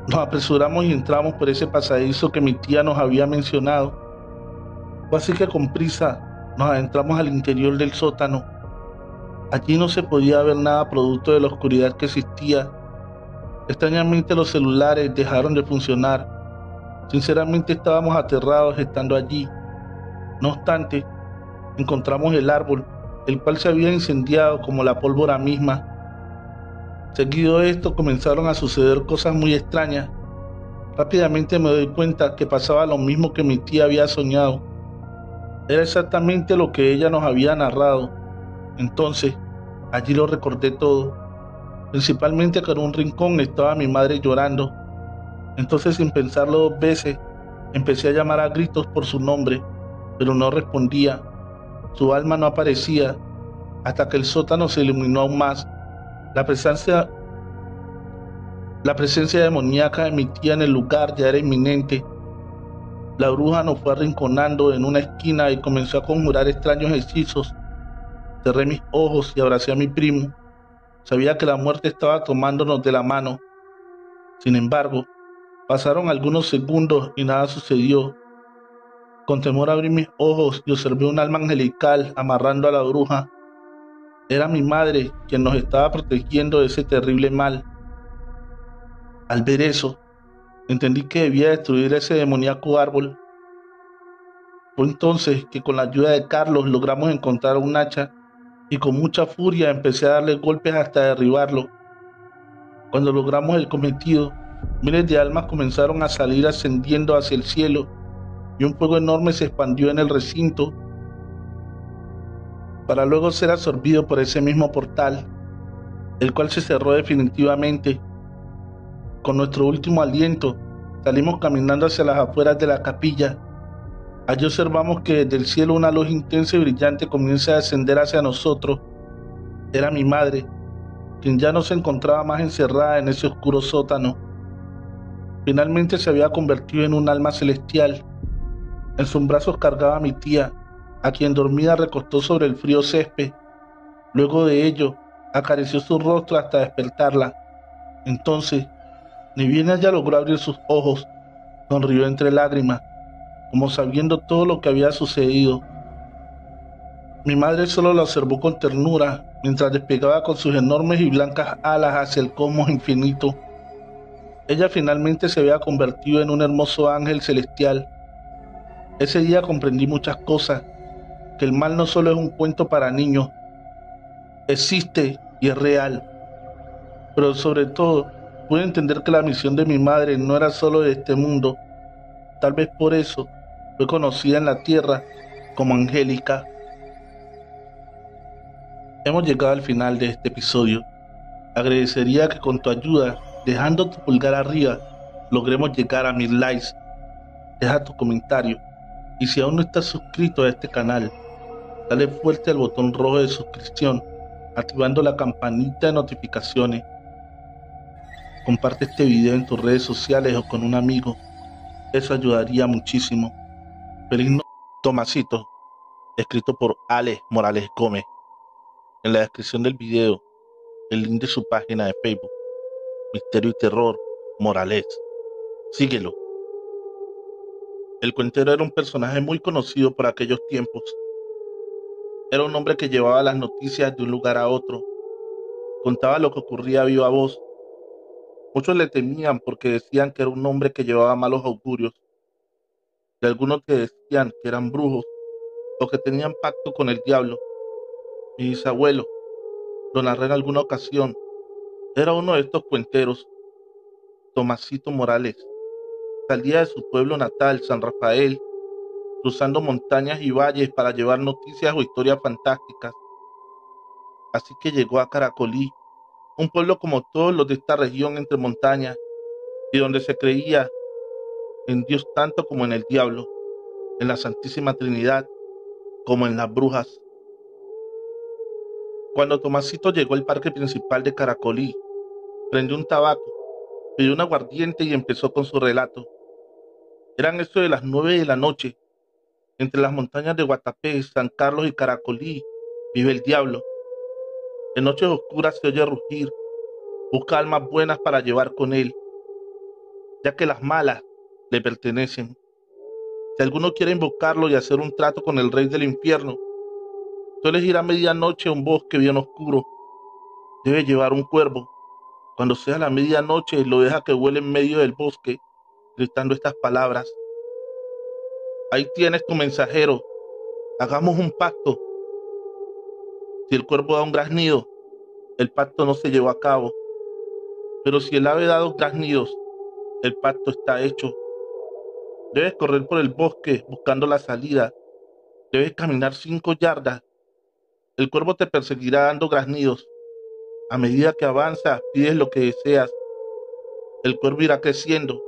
Nos apresuramos y entramos por ese pasadizo que mi tía nos había mencionado. Fue así que con prisa nos adentramos al interior del sótano. Allí no se podía ver nada producto de la oscuridad que existía. Extrañamente los celulares dejaron de funcionar. Sinceramente estábamos aterrados estando allí. No obstante, encontramos el árbol, el cual se había incendiado como la pólvora misma. Seguido de esto comenzaron a suceder cosas muy extrañas. Rápidamente me doy cuenta que pasaba lo mismo que mi tía había soñado. Era exactamente lo que ella nos había narrado. Entonces, allí lo recordé todo. Principalmente que en un rincón estaba mi madre llorando. Entonces, sin pensarlo dos veces, empecé a llamar a gritos por su nombre, pero no respondía. Su alma no aparecía, hasta que el sótano se iluminó aún más. La presencia demoníaca de mi tía en el lugar ya era inminente. La bruja nos fue arrinconando en una esquina y comenzó a conjurar extraños hechizos. Cerré mis ojos y abracé a mi primo. Sabía que la muerte estaba tomándonos de la mano. Sin embargo, pasaron algunos segundos y nada sucedió. Con temor abrí mis ojos y observé un alma angelical amarrando a la bruja. Era mi madre quien nos estaba protegiendo de ese terrible mal. Al ver eso, entendí que debía destruir ese demoníaco árbol. Fue entonces que con la ayuda de Carlos logramos encontrar un hacha y con mucha furia empecé a darle golpes hasta derribarlo. Cuando logramos el cometido, miles de almas comenzaron a salir ascendiendo hacia el cielo y un fuego enorme se expandió en el recinto para luego ser absorbido por ese mismo portal, el cual se cerró definitivamente. Con nuestro último aliento, salimos caminando hacia las afueras de la capilla. Allí observamos que desde el cielo una luz intensa y brillante comienza a descender hacia nosotros. Era mi madre, quien ya no se encontraba más encerrada en ese oscuro sótano. Finalmente se había convertido en un alma celestial. En sus brazos cargaba a mi tía, a quien dormida recostó sobre el frío césped. Luego de ello, acarició su rostro hasta despertarla. Entonces, ni bien ella logró abrir sus ojos, sonrió entre lágrimas, como sabiendo todo lo que había sucedido. Mi madre solo la observó con ternura, mientras despegaba con sus enormes y blancas alas hacia el cosmos infinito. Ella finalmente se había convertido en un hermoso ángel celestial. Ese día comprendí muchas cosas, que el mal no solo es un cuento para niños, existe y es real. Pero sobre todo, pude entender que la misión de mi madre no era solo de este mundo. Tal vez por eso fue conocida en la tierra como Angélica. Hemos llegado al final de este episodio. Agradecería que con tu ayuda, dejando tu pulgar arriba, logremos llegar a 1000 likes. Deja tu comentario y si aún no estás suscrito a este canal, dale fuerte al botón rojo de suscripción, activando la campanita de notificaciones. Comparte este video en tus redes sociales o con un amigo, eso ayudaría muchísimo. Feliz noche, Tomasito, escrito por Alex Morales Gómez. En la descripción del video, el link de su página de Facebook, Misterio y Terror Morales. Síguelo. El cuentero era un personaje muy conocido por aquellos tiempos. Era un hombre que llevaba las noticias de un lugar a otro. Contaba lo que ocurría a viva voz. Muchos le temían porque decían que era un hombre que llevaba malos augurios. Y algunos que decían que eran brujos o que tenían pacto con el diablo. Mi bisabuelo, lo narré en alguna ocasión, era uno de estos cuenteros. Tomasito Morales salía de su pueblo natal, San Rafael, cruzando montañas y valles para llevar noticias o historias fantásticas. Así que llegó a Caracolí, un pueblo como todos los de esta región entre montañas, y donde se creía en Dios tanto como en el diablo, en la Santísima Trinidad, como en las brujas. Cuando Tomasito llegó al parque principal de Caracolí, prendió un tabaco, pidió un aguardiente y empezó con su relato. Eran eso de las 9 de la noche. Entre las montañas de Guatapé, San Carlos y Caracolí vive el diablo. En noches oscuras se oye rugir, busca almas buenas para llevar con él, ya que las malas le pertenecen. Si alguno quiere invocarlo y hacer un trato con el rey del infierno, suele ir a medianoche a un bosque bien oscuro. Debe llevar un cuervo. Cuando sea la medianoche, lo deja que vuele en medio del bosque, gritando estas palabras: ahí tienes tu mensajero, hagamos un pacto. Si el cuervo da un graznido, el pacto no se llevó a cabo. Pero si el ave da 2 graznidos, el pacto está hecho. Debes correr por el bosque buscando la salida. Debes caminar 5 yardas. El cuervo te perseguirá dando graznidos. A medida que avanzas, pides lo que deseas. El cuervo irá creciendo.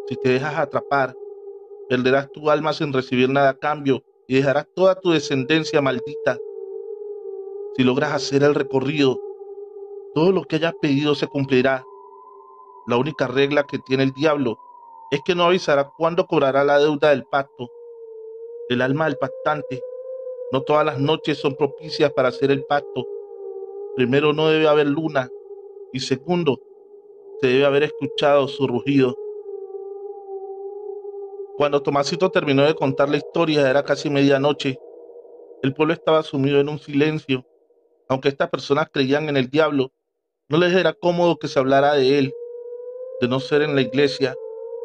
Si te dejas atrapar, perderás tu alma sin recibir nada a cambio y dejarás toda tu descendencia maldita. Si logras hacer el recorrido, todo lo que hayas pedido se cumplirá. La única regla que tiene el diablo es que no avisará cuándo cobrará la deuda del pacto. El alma del pactante. No todas las noches son propicias para hacer el pacto. Primero, no debe haber luna, y segundo, se debe haber escuchado su rugido. Cuando Tomasito terminó de contar la historia, era casi medianoche. El pueblo estaba sumido en un silencio. Aunque estas personas creían en el diablo, no les era cómodo que se hablara de él, de no ser en la iglesia,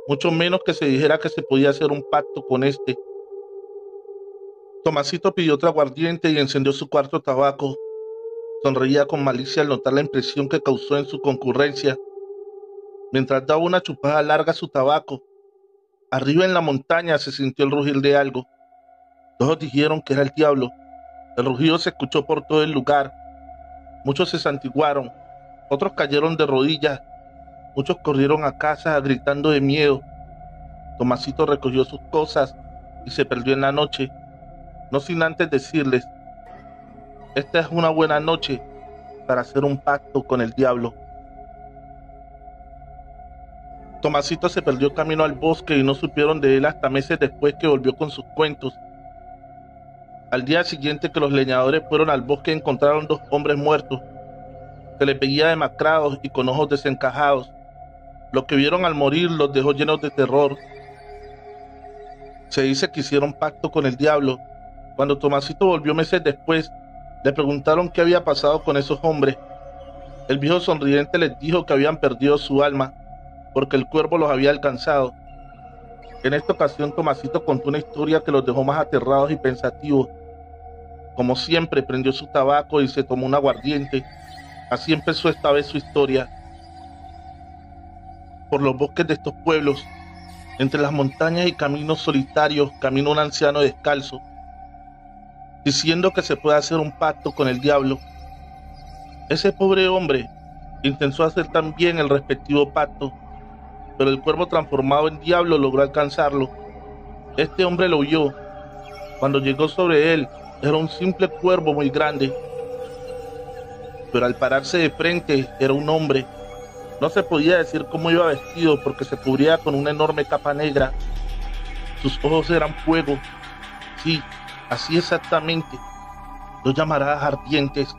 mucho menos que se dijera que se podía hacer un pacto con este. Tomasito pidió otro aguardiente y encendió su cuarto tabaco. Sonreía con malicia al notar la impresión que causó en su concurrencia. Mientras daba una chupada larga a su tabaco, arriba en la montaña se sintió el rugir de algo. Todos dijeron que era el diablo. El rugido se escuchó por todo el lugar. Muchos se santiguaron, otros cayeron de rodillas, muchos corrieron a casa gritando de miedo. Tomasito recogió sus cosas y se perdió en la noche, no sin antes decirles: esta es una buena noche para hacer un pacto con el diablo. Tomasito se perdió camino al bosque y no supieron de él hasta meses después, que volvió con sus cuentos. Al día siguiente que los leñadores fueron al bosque, encontraron 2 hombres muertos. Se les veía demacrados y con ojos desencajados. Lo que vieron al morir los dejó llenos de terror. Se dice que hicieron pacto con el diablo. Cuando Tomasito volvió meses después, le preguntaron qué había pasado con esos hombres. El viejo sonriente les dijo que habían perdido su alma, porque el cuervo los había alcanzado. En esta ocasión Tomasito contó una historia que los dejó más aterrados y pensativos. Como siempre, prendió su tabaco y se tomó un aguardiente. Así empezó esta vez su historia. Por los bosques de estos pueblos, entre las montañas y caminos solitarios, camina un anciano descalzo, diciendo que se puede hacer un pacto con el diablo. Ese pobre hombre intentó hacer también el respectivo pacto, pero el cuervo transformado en diablo logró alcanzarlo. Este hombre lo huyó. Cuando llegó sobre él, era un simple cuervo muy grande, pero al pararse de frente era un hombre. No se podía decir cómo iba vestido, porque se cubría con una enorme capa negra. Sus ojos eran fuego. Sí, así exactamente, 2 llamaradas ardientes.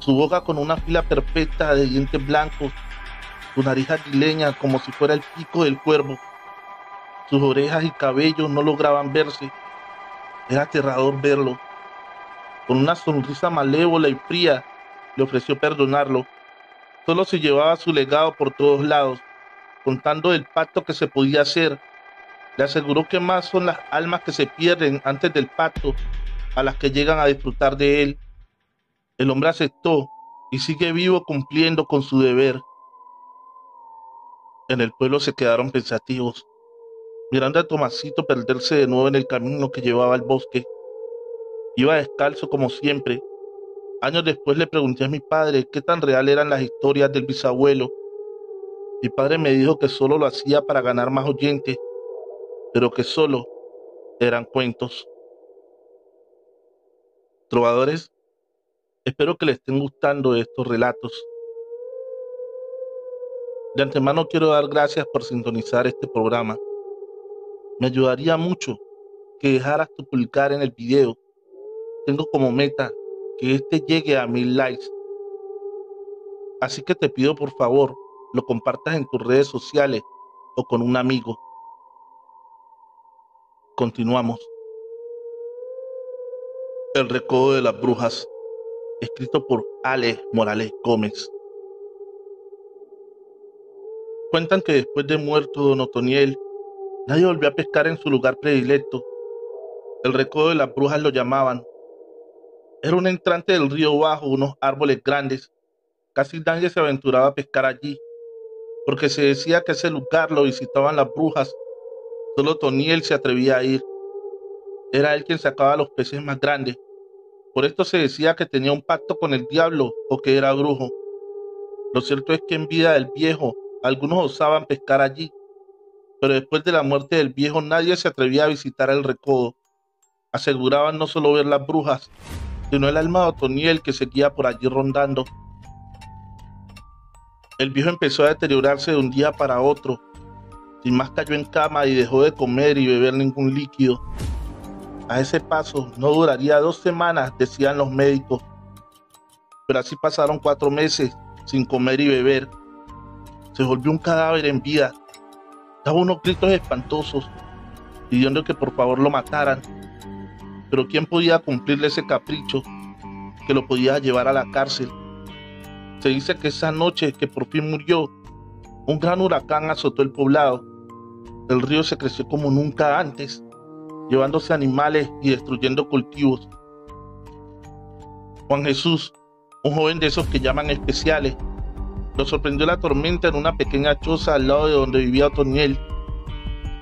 Su boca con una fila perfecta de dientes blancos, su nariz aguileña como si fuera el pico del cuervo. Sus orejas y cabellos no lograban verse. Era aterrador verlo. Con una sonrisa malévola y fría, le ofreció perdonarlo. Solo se llevaba su legado por todos lados, contando el pacto que se podía hacer. Le aseguró que más son las almas que se pierden antes del pacto a las que llegan a disfrutar de él. El hombre aceptó y sigue vivo, cumpliendo con su deber. En el pueblo se quedaron pensativos, mirando a Tomasito perderse de nuevo en el camino que llevaba al bosque. Iba descalzo como siempre. Años después le pregunté a mi padre qué tan real eran las historias del bisabuelo. Mi padre me dijo que solo lo hacía para ganar más oyentes, pero que solo eran cuentos. Trovadores, espero que les estén gustando estos relatos. De antemano quiero dar gracias por sintonizar este programa. Me ayudaría mucho que dejaras tu pulgar en el video. Tengo como meta que este llegue a 1000 likes. Así que te pido por favor, lo compartas en tus redes sociales o con un amigo. Continuamos. El recodo de las brujas, escrito por Ale Morales Gómez. Cuentan que después de muerto don Otoniel, nadie volvió a pescar en su lugar predilecto. El recodo de las brujas lo llamaban. Era un entrante del río bajo unos árboles grandes. Casi nadie se aventuraba a pescar allí, porque se decía que ese lugar lo visitaban las brujas. Solo Otoniel se atrevía a ir. Era él quien sacaba los peces más grandes. Por esto se decía que tenía un pacto con el diablo o que era brujo. Lo cierto es que en vida del viejo, algunos osaban pescar allí, pero después de la muerte del viejo nadie se atrevía a visitar el recodo. Aseguraban no solo ver las brujas, sino el alma de Otoniel que seguía por allí rondando. El viejo empezó a deteriorarse de un día para otro. Sin más cayó en cama y dejó de comer y beber ningún líquido. A ese paso no duraría 2 semanas, decían los médicos. Pero así pasaron 4 meses sin comer y beber. Se volvió un cadáver en vida. Daba unos gritos espantosos, pidiendo que por favor lo mataran. Pero ¿quién podía cumplirle ese capricho que lo podía llevar a la cárcel? Se dice que esa noche que por fin murió, un gran huracán azotó el poblado. El río se creció como nunca antes, llevándose animales y destruyendo cultivos. Juan Jesús, un joven de esos que llaman especiales, lo sorprendió la tormenta en una pequeña choza al lado de donde vivía Otoniel.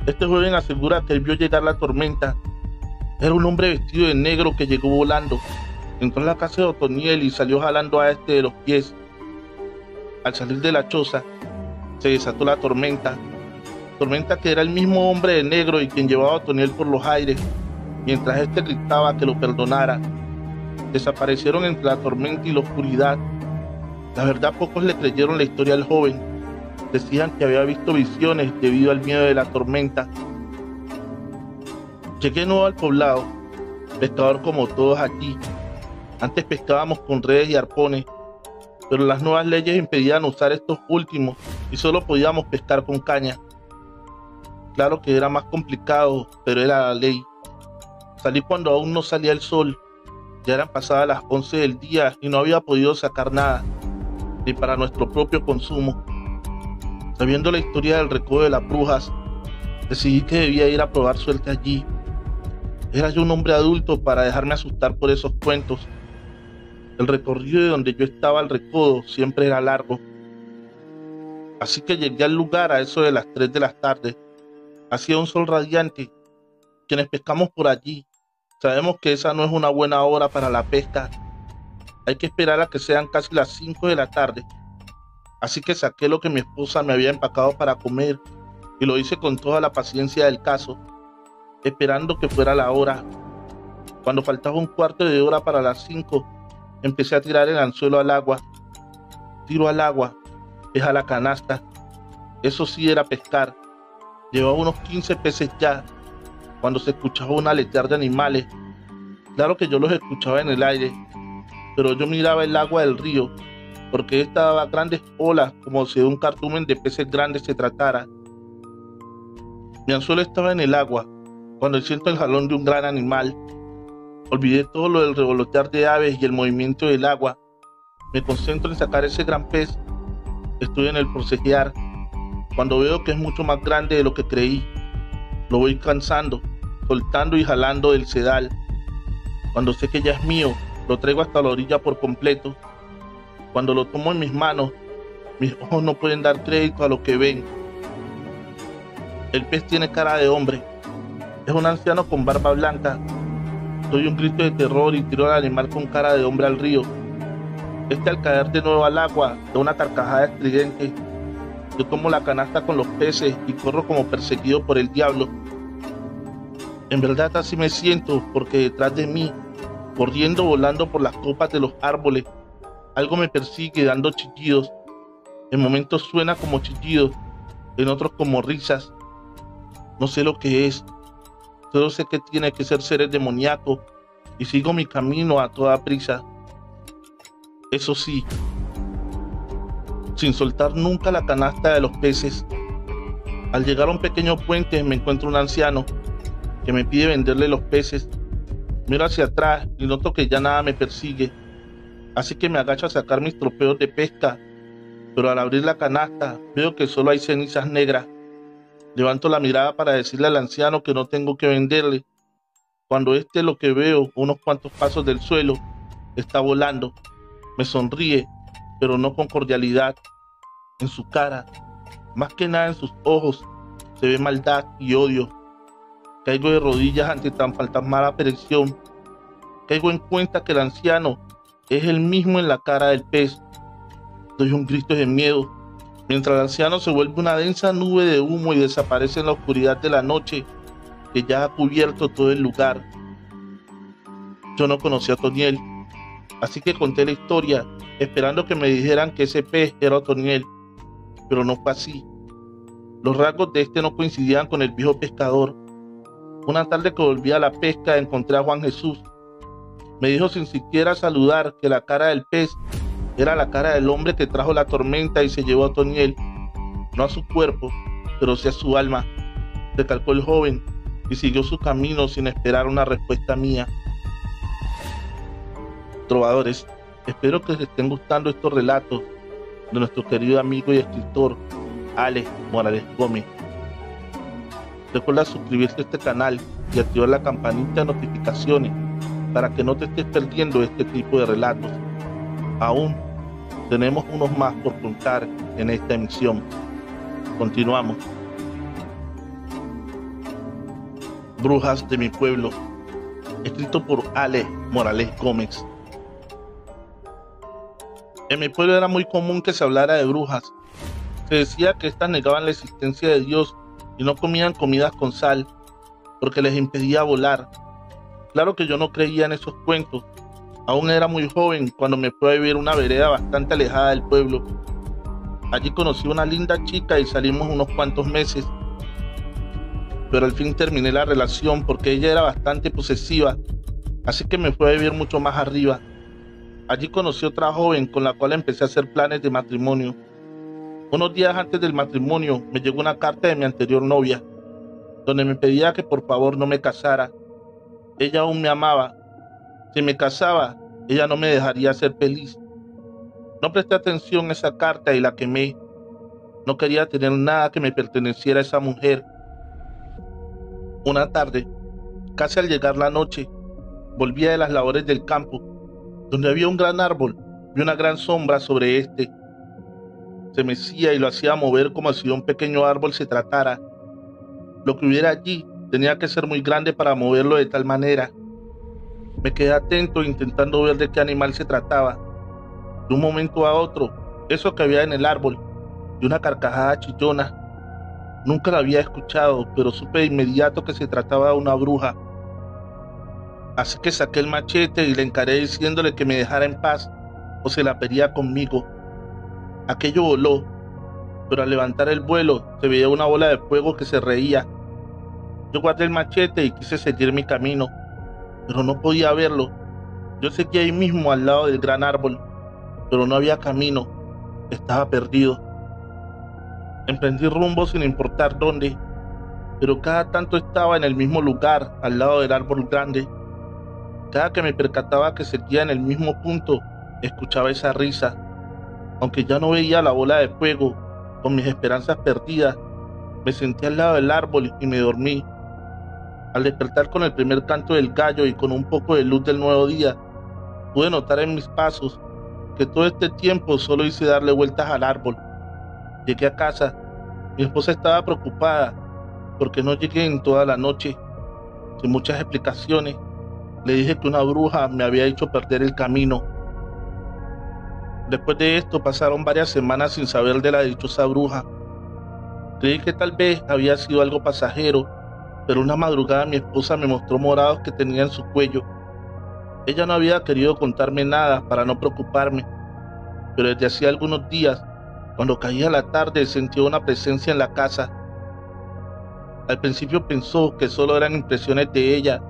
Este joven asegura que él vio llegar la tormenta. Era un hombre vestido de negro que llegó volando. Entró en la casa de Otoniel y salió jalando a este de los pies. Al salir de la choza, se desató la tormenta. Tormenta que era el mismo hombre de negro y quien llevaba a Otoniel por los aires, mientras este gritaba que lo perdonara. Desaparecieron entre la tormenta y la oscuridad. La verdad, pocos le creyeron la historia al joven. Decían que había visto visiones debido al miedo de la tormenta. Llegué nuevo al poblado, pescador como todos aquí. Antes pescábamos con redes y arpones, pero las nuevas leyes impedían usar estos últimos y solo podíamos pescar con caña. Claro que era más complicado, pero era la ley. Salí cuando aún no salía el sol. Ya eran pasadas las 11 del día y no había podido sacar nada, ni para nuestro propio consumo. Sabiendo la historia del recodo de las brujas, decidí que debía ir a probar suerte allí. Era yo un hombre adulto para dejarme asustar por esos cuentos. El recorrido de donde yo estaba al recodo siempre era largo. Así que llegué al lugar a eso de las 3 de la tarde. Hacía un sol radiante. Quienes pescamos por allí sabemos que esa no es una buena hora para la pesca. Hay que esperar a que sean casi las 5 de la tarde. Así que saqué lo que mi esposa me había empacado para comer y lo hice con toda la paciencia del caso, esperando que fuera la hora. Cuando faltaba un cuarto de hora para las 5, empecé a tirar el anzuelo al agua. Tiro al agua, es a la canasta. Eso sí era pescar. Llevaba unos 15 peces ya, cuando se escuchaba un aletear de animales. Claro que yo los escuchaba en el aire, pero yo miraba el agua del río, porque esta daba grandes olas como si de un cardumen de peces grandes se tratara. Mi anzuelo estaba en el agua, cuando siento el jalón de un gran animal. Olvidé todo lo del revolotear de aves y el movimiento del agua. Me concentro en sacar ese gran pez. Estoy en el forcejear, cuando veo que es mucho más grande de lo que creí. Lo voy cansando, soltando y jalando del sedal. Cuando sé que ya es mío, lo traigo hasta la orilla por completo. Cuando lo tomo en mis manos, mis ojos no pueden dar crédito a lo que ven. El pez tiene cara de hombre. Es un anciano con barba blanca. Doy un grito de terror y tiro al animal con cara de hombre al río. Al caer de nuevo al agua, da una carcajada estridente. Yo tomo la canasta con los peces y corro como perseguido por el diablo. En verdad así me siento, porque detrás de mí, corriendo, volando por las copas de los árboles, algo me persigue dando chillidos. En momentos suena como chillidos, en otros como risas. No sé lo que es, solo sé que tiene que ser seres demoníacos y sigo mi camino a toda prisa. Eso sí, sin soltar nunca la canasta de los peces. Al llegar a un pequeño puente me encuentro un anciano que me pide venderle los peces. Miro hacia atrás y noto que ya nada me persigue, así que me agacho a sacar mis tropeos de pesca, pero al abrir la canasta veo que solo hay cenizas negras. Levanto la mirada para decirle al anciano que no tengo que venderle, cuando lo que veo, unos cuantos pasos del suelo, está volando. Me sonríe, pero no con cordialidad. En su cara, más que nada en sus ojos, se ve maldad y odio. Caigo de rodillas ante tan fantasmal aparición. Caigo en cuenta que el anciano es el mismo en la cara del pez. Doy un grito de miedo, mientras el anciano se vuelve una densa nube de humo y desaparece en la oscuridad de la noche que ya ha cubierto todo el lugar. Yo no conocía a Otoniel, así que conté la historia, esperando que me dijeran que ese pez era Otoniel, pero no fue así. Los rasgos de este no coincidían con el viejo pescador. Una tarde que volví a la pesca encontré a Juan Jesús. Me dijo sin siquiera saludar que la cara del pez era la cara del hombre que trajo la tormenta y se llevó a Otoniel, no a su cuerpo, pero sí a su alma, recalcó el joven y siguió su camino sin esperar una respuesta mía. Trovadores, espero que les estén gustando estos relatos de nuestro querido amigo y escritor Ale Morales Gómez. Recuerda suscribirte a este canal y activar la campanita de notificaciones para que no te estés perdiendo este tipo de relatos. Aún tenemos unos más por contar en esta emisión. Continuamos. Brujas de mi pueblo, escrito por Ale Morales Gómez. En mi pueblo era muy común que se hablara de brujas. Se decía que éstas negaban la existencia de Dios y no comían comidas con sal, porque les impedía volar. Claro que yo no creía en esos cuentos. Aún era muy joven cuando me fui a vivir a una vereda bastante alejada del pueblo. Allí conocí a una linda chica y salimos unos cuantos meses. Pero al fin terminé la relación porque ella era bastante posesiva, así que me fui a vivir mucho más arriba. Allí conocí a otra joven con la cual empecé a hacer planes de matrimonio. Unos días antes del matrimonio me llegó una carta de mi anterior novia, donde me pedía que por favor no me casara. Ella aún me amaba. Si me casaba, ella no me dejaría ser feliz. No presté atención a esa carta y la quemé. No quería tener nada que me perteneciera a esa mujer. Una tarde, casi al llegar la noche, volvía de las labores del campo, donde había un gran árbol y una gran sombra sobre este. Se mecía y lo hacía mover como si de un pequeño árbol se tratara. Lo que hubiera allí tenía que ser muy grande para moverlo de tal manera. Me quedé atento intentando ver de qué animal se trataba. De un momento a otro, eso que había en el árbol, y una carcajada chillona. Nunca la había escuchado, pero supe de inmediato que se trataba de una bruja. Así que saqué el machete y le encaré diciéndole que me dejara en paz o se la pelearía conmigo. Aquello voló, pero al levantar el vuelo se veía una bola de fuego que se reía. Yo guardé el machete y quise seguir mi camino, pero no podía verlo. Yo seguía ahí mismo al lado del gran árbol, pero no había camino, estaba perdido. Emprendí rumbo sin importar dónde, pero cada tanto estaba en el mismo lugar, al lado del árbol grande. Cada que me percataba que seguía en el mismo punto, escuchaba esa risa. Aunque ya no veía la bola de fuego, con mis esperanzas perdidas, me senté al lado del árbol y me dormí. Al despertar con el primer canto del gallo y con un poco de luz del nuevo día, pude notar en mis pasos que todo este tiempo solo hice darle vueltas al árbol. Llegué a casa. Mi esposa estaba preocupada porque no llegué en toda la noche. Sin muchas explicaciones, le dije que una bruja me había hecho perder el camino. Después de esto pasaron varias semanas sin saber de la dichosa bruja. Creí que tal vez había sido algo pasajero, pero una madrugada mi esposa me mostró morados que tenía en su cuello. Ella no había querido contarme nada para no preocuparme, pero desde hacía algunos días, cuando caía la tarde, sentí una presencia en la casa. Al principio pensó que solo eran impresiones de ella,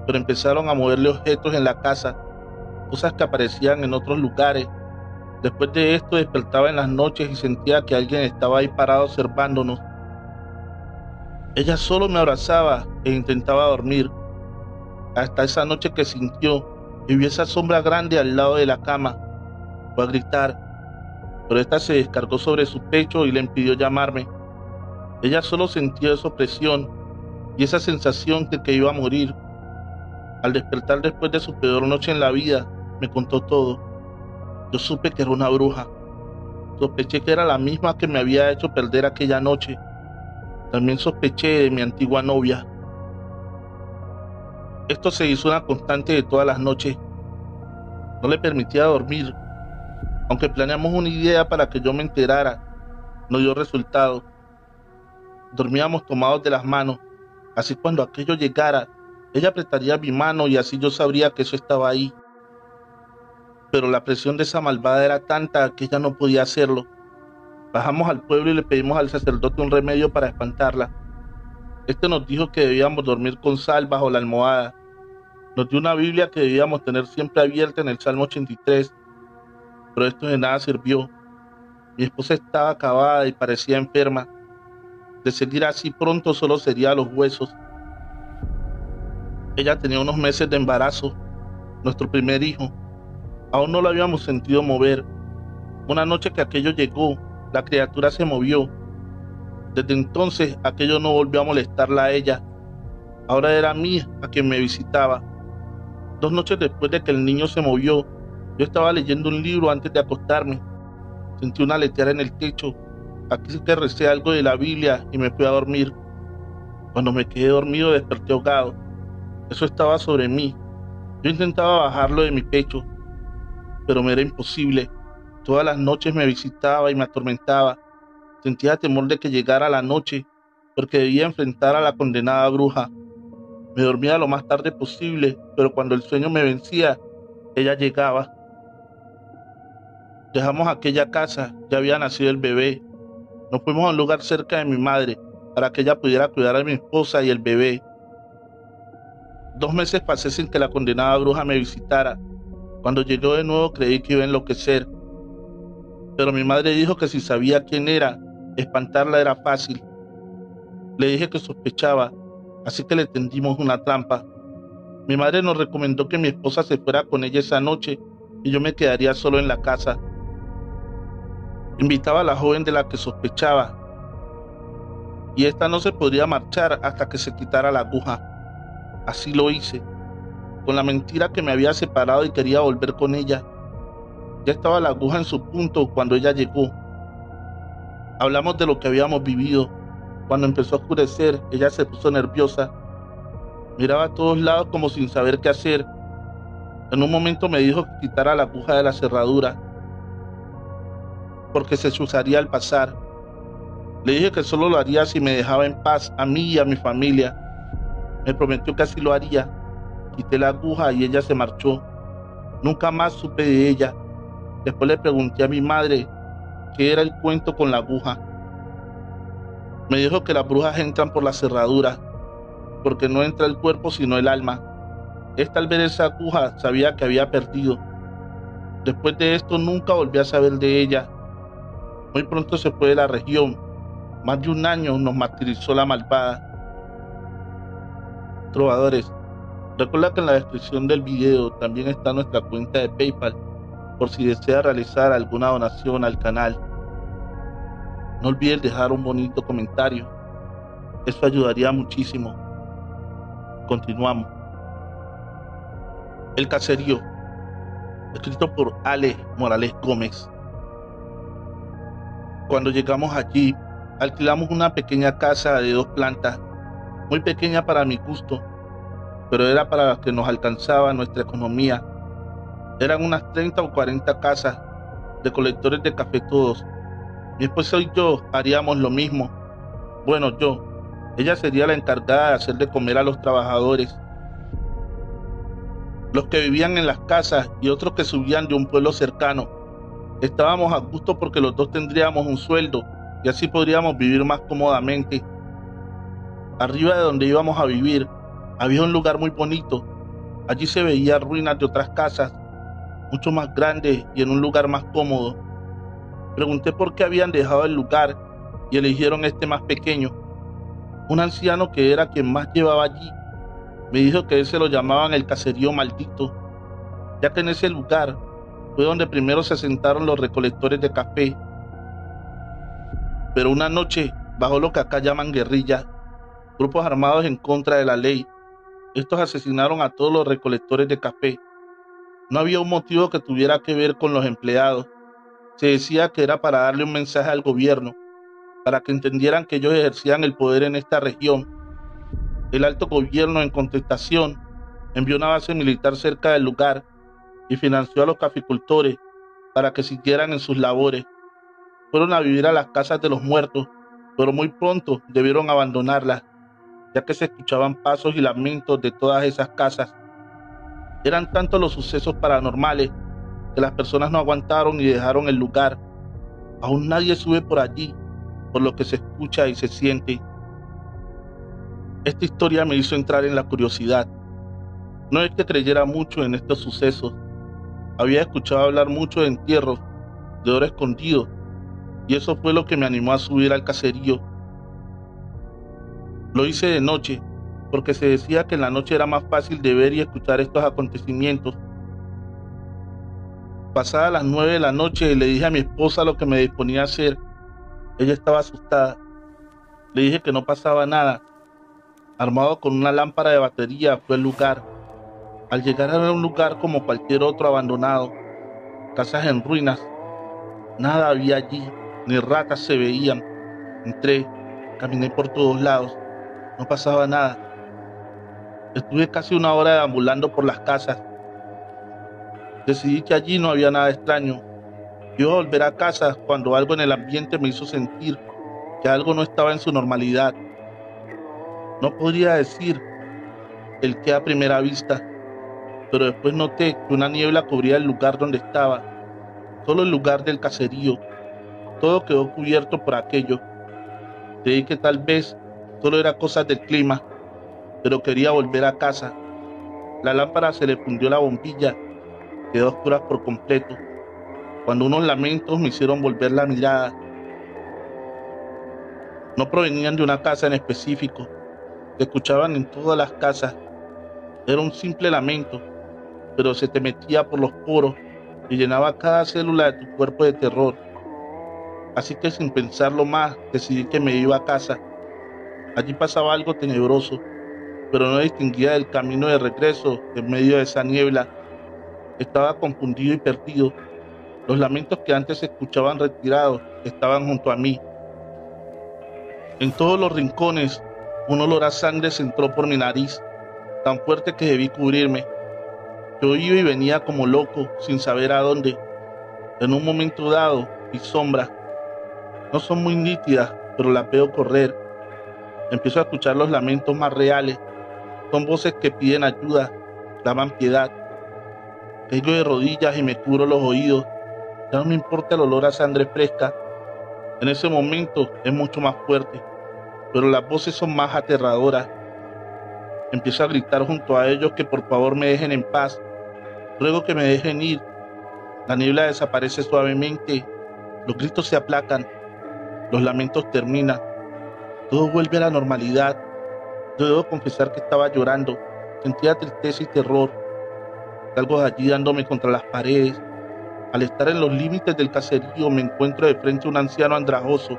pero empezaron a moverle objetos en la casa, cosas que aparecían en otros lugares. Después de esto despertaba en las noches y sentía que alguien estaba ahí parado observándonos. Ella solo me abrazaba e intentaba dormir, hasta esa noche que sintió y vio esa sombra grande al lado de la cama. Fue a gritar, pero esta se descargó sobre su pecho y le impidió llamarme. Ella solo sentía esa opresión y esa sensación de que iba a morir. Al despertar después de su peor noche en la vida, me contó todo. Yo supe que era una bruja. Sospeché que era la misma que me había hecho perder aquella noche. También sospeché de mi antigua novia. Esto se hizo una constante de todas las noches. No le permitía dormir. Aunque planeamos una idea para que yo me enterara, no dio resultado. Dormíamos tomados de las manos. Así cuando aquello llegara, ella apretaría mi mano y así yo sabría que eso estaba ahí. Pero la presión de esa malvada era tanta que ella no podía hacerlo. Bajamos al pueblo y le pedimos al sacerdote un remedio para espantarla. Este nos dijo que debíamos dormir con sal bajo la almohada. Nos dio una Biblia que debíamos tener siempre abierta en el Salmo 83, pero esto de nada sirvió. Mi esposa estaba acabada y parecía enferma. De seguir así pronto solo sería a los huesos. Ella tenía unos meses de embarazo, nuestro primer hijo. Aún no lo habíamos sentido mover. Una noche que aquello llegó, la criatura se movió. Desde entonces aquello no volvió a molestarla a ella. Ahora era a mí a quien me visitaba. 2 noches después de que el niño se movió, yo estaba leyendo un libro antes de acostarme. Sentí una aletear en el techo. Aquí sí que recé algo de la Biblia y me fui a dormir. Cuando me quedé dormido desperté ahogado. Eso estaba sobre mí. Yo intentaba bajarlo de mi pecho, pero me era imposible. Todas las noches me visitaba y me atormentaba. Sentía temor de que llegara la noche, porque debía enfrentar a la condenada bruja. Me dormía lo más tarde posible, pero cuando el sueño me vencía, ella llegaba. Dejamos aquella casa, ya había nacido el bebé. Nos fuimos a un lugar cerca de mi madre, para que ella pudiera cuidar a mi esposa y el bebé. 2 meses pasé sin que la condenada bruja me visitara. Cuando llegó de nuevo creí que iba a enloquecer. Pero mi madre dijo que si sabía quién era, espantarla era fácil. Le dije que sospechaba, así que le tendimos una trampa. Mi madre nos recomendó que mi esposa se fuera con ella esa noche y yo me quedaría solo en la casa. Invitaba a la joven de la que sospechaba, y esta no se podría marchar hasta que se quitara la aguja. Así lo hice, con la mentira que me había separado y quería volver con ella. Ya estaba la aguja en su punto cuando ella llegó. Hablamos de lo que habíamos vivido. Cuando empezó a oscurecer, ella se puso nerviosa. Miraba a todos lados como sin saber qué hacer. En un momento me dijo que quitara la aguja de la cerradura, porque se chuzaría al pasar. Le dije que solo lo haría si me dejaba en paz a mí y a mi familia. Me prometió que así lo haría. Quité la aguja y ella se marchó. Nunca más supe de ella. Después le pregunté a mi madre qué era el cuento con la aguja. Me dijo que las brujas entran por la cerradura, porque no entra el cuerpo sino el alma. Esta al ver esa aguja sabía que había perdido. Después de esto nunca volví a saber de ella. Muy pronto se fue de la región. Más de 1 año nos martirizó la malvada. Trovadores, recuerda que en la descripción del video también está nuestra cuenta de PayPal, por si desea realizar alguna donación al canal. No olvides dejar un bonito comentario. Eso ayudaría muchísimo. Continuamos. El caserío, escrito por Ale Morales Gómez. Cuando llegamos allí, alquilamos una pequeña casa de 2 plantas, muy pequeña para mi gusto, pero era para la que nos alcanzaba nuestra economía. Eran unas 30 o 40 casas de colectores de café todos. Mi esposa y yo haríamos lo mismo. Bueno, ella sería la encargada de hacer de comer a los trabajadores, los que vivían en las casas y otros que subían de un pueblo cercano. Estábamos a gusto porque los 2 tendríamos un sueldo y así podríamos vivir más cómodamente. Arriba de donde íbamos a vivir había un lugar muy bonito. Allí se veían ruinas de otras casas, mucho más grandes y en un lugar más cómodo. Pregunté por qué habían dejado el lugar y eligieron este más pequeño. Un anciano que era quien más llevaba allí me dijo que ese lo llamaban el caserío maldito, ya que en ese lugar fue donde primero se asentaron los recolectores de café. Pero una noche bajó lo que acá llaman guerrilla, grupos armados en contra de la ley. Estos asesinaron a todos los recolectores de café. No había un motivo que tuviera que ver con los empleados. Se decía que era para darle un mensaje al gobierno, para que entendieran que ellos ejercían el poder en esta región. El alto gobierno, en contestación, envió una base militar cerca del lugar y financió a los caficultores para que siguieran en sus labores. Fueron a vivir a las casas de los muertos, pero muy pronto debieron abandonarlas, ya que se escuchaban pasos y lamentos de todas esas casas. Eran tantos los sucesos paranormales que las personas no aguantaron y dejaron el lugar. Aún nadie sube por allí, por lo que se escucha y se siente. Esta historia me hizo entrar en la curiosidad. No es que creyera mucho en estos sucesos. Había escuchado hablar mucho de entierros, de oro escondido, y eso fue lo que me animó a subir al caserío. Lo hice de noche, porque se decía que en la noche era más fácil de ver y escuchar estos acontecimientos. Pasadas las 9 de la noche le dije a mi esposa lo que me disponía a hacer. Ella estaba asustada. Le dije que no pasaba nada. Armado con una lámpara de batería fue al lugar. Al llegar era un lugar como cualquier otro abandonado, casas en ruinas. Nada había allí, ni ratas se veían. Entré, caminé por todos lados, no pasaba nada. Estuve casi una hora deambulando por las casas. Decidí que allí no había nada extraño. Iba a volver a casa cuando algo en el ambiente me hizo sentir que algo no estaba en su normalidad. No podría decir el qué a primera vista, pero después noté que una niebla cubría el lugar donde estaba, solo el lugar del caserío. Todo quedó cubierto por aquello. Creí que tal vez solo era cosas del clima, pero quería volver a casa. La lámpara se le fundió la bombilla, quedó a oscuras por completo, cuando unos lamentos me hicieron volver la mirada. No provenían de una casa en específico, se escuchaban en todas las casas. Era un simple lamento, pero se te metía por los poros y llenaba cada célula de tu cuerpo de terror. Así que sin pensarlo más, decidí que me iba a casa. Allí pasaba algo tenebroso, pero no distinguía el camino de regreso en medio de esa niebla. Estaba confundido y perdido. Los lamentos que antes se escuchaban retirados estaban junto a mí. En todos los rincones, un olor a sangre se entró por mi nariz, tan fuerte que debí cubrirme. Yo iba y venía como loco, sin saber a dónde. En un momento dado, vi sombras. No son muy nítidas, pero las veo correr. Empiezo a escuchar los lamentos más reales. Son voces que piden ayuda, claman piedad. Caigo de rodillas y me cubro los oídos. Ya no me importa el olor a sangre fresca. En ese momento es mucho más fuerte, pero las voces son más aterradoras. Empiezo a gritar junto a ellos que por favor me dejen en paz. Ruego que me dejen ir. La niebla desaparece suavemente. Los gritos se aplacan. Los lamentos terminan. Todo vuelve a la normalidad. Yo debo confesar que estaba llorando. Sentía tristeza y terror. Salgo de allí dándome contra las paredes. Al estar en los límites del caserío me encuentro de frente a un anciano andrajoso.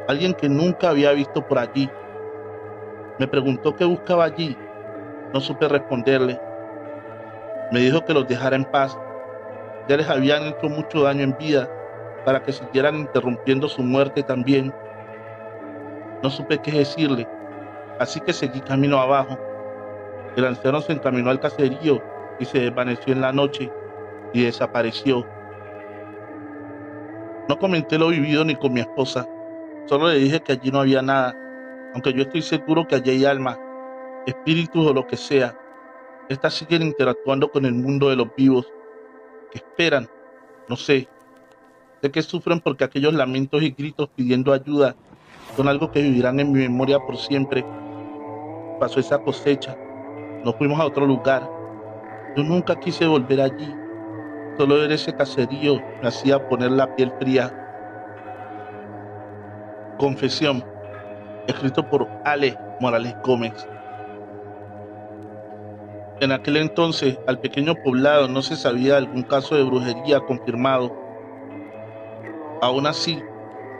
Alguien que nunca había visto por allí. Me preguntó qué buscaba allí. No supe responderle. Me dijo que los dejara en paz. Ya les habían hecho mucho daño en vida para que siguieran interrumpiendo su muerte también. No supe qué decirle, así que seguí camino abajo. El anciano se encaminó al caserío y se desvaneció en la noche y desapareció. No comenté lo vivido ni con mi esposa, solo le dije que allí no había nada, aunque yo estoy seguro que allí hay almas, espíritus o lo que sea. Estas siguen interactuando con el mundo de los vivos. ¿Qué esperan? No sé. Sé que sufren porque aquellos lamentos y gritos pidiendo ayuda son algo que vivirán en mi memoria por siempre. Pasó esa cosecha. Nos fuimos a otro lugar. Yo nunca quise volver allí. Solo ver ese caserío me hacía poner la piel fría. Confesión. Escrito por Ale Morales Gómez. En aquel entonces, al pequeño poblado no se sabía de algún caso de brujería confirmado. Aún así,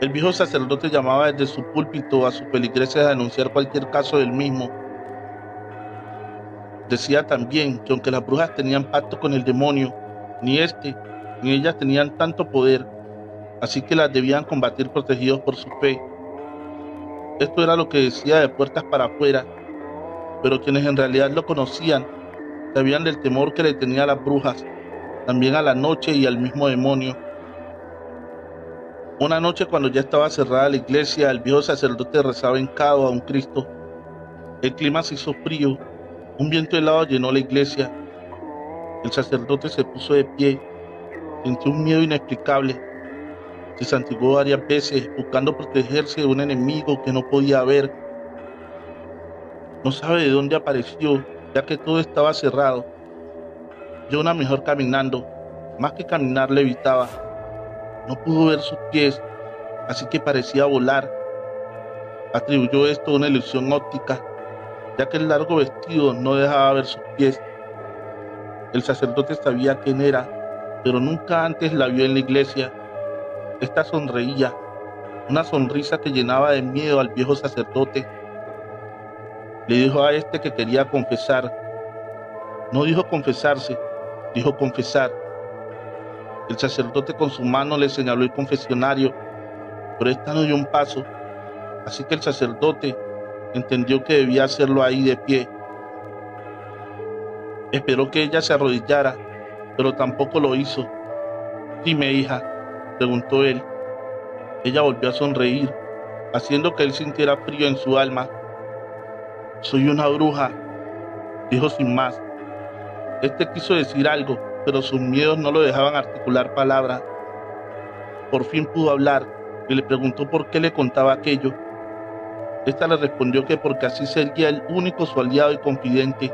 el viejo sacerdote llamaba desde su púlpito a sus feligreses a denunciar cualquier caso del mismo. Decía también que aunque las brujas tenían pacto con el demonio, ni este ni ellas tenían tanto poder, así que las debían combatir protegidos por su fe. Esto era lo que decía de puertas para afuera, pero quienes en realidad lo conocían sabían del temor que le tenía a las brujas, también a la noche y al mismo demonio. Una noche, cuando ya estaba cerrada la iglesia, el viejo sacerdote rezaba hincado a un Cristo. El clima se hizo frío, un viento helado llenó la iglesia. El sacerdote se puso de pie, sintió un miedo inexplicable. Se santiguó varias veces buscando protegerse de un enemigo que no podía ver. No sabe de dónde apareció, ya que todo estaba cerrado. Vio una mujer caminando, más que caminar levitaba. No pudo ver sus pies, así que parecía volar. Atribuyó esto a una ilusión óptica, ya que el largo vestido no dejaba ver sus pies. El sacerdote sabía quién era, pero nunca antes la vio en la iglesia. Esta sonreía, una sonrisa que llenaba de miedo al viejo sacerdote. Le dijo a este que quería confesar. No dijo confesarse, dijo confesar. El sacerdote con su mano le señaló el confesionario, pero esta no dio un paso, así que el sacerdote entendió que debía hacerlo ahí de pie. Esperó que ella se arrodillara, pero tampoco lo hizo. «Dime, hija», preguntó él. Ella volvió a sonreír, haciendo que él sintiera frío en su alma. «Soy una bruja», dijo sin más. Este quiso decir algo, pero sus miedos no lo dejaban articular palabras. Por fin pudo hablar y le preguntó por qué le contaba aquello. Esta le respondió que porque así sería el único su aliado y confidente,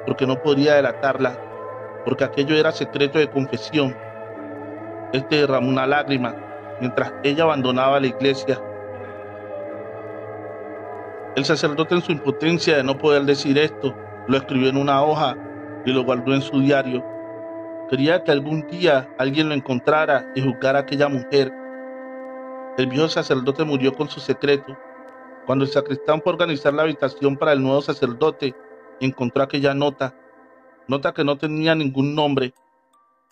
porque no podría delatarla, porque aquello era secreto de confesión. Este derramó una lágrima mientras ella abandonaba la iglesia. El sacerdote, en su impotencia de no poder decir esto, lo escribió en una hoja y lo guardó en su diario. Quería que algún día alguien lo encontrara y juzgara a aquella mujer. El viejo sacerdote murió con su secreto. Cuando el sacristán fue a organizar la habitación para el nuevo sacerdote, encontró aquella nota que no tenía ningún nombre,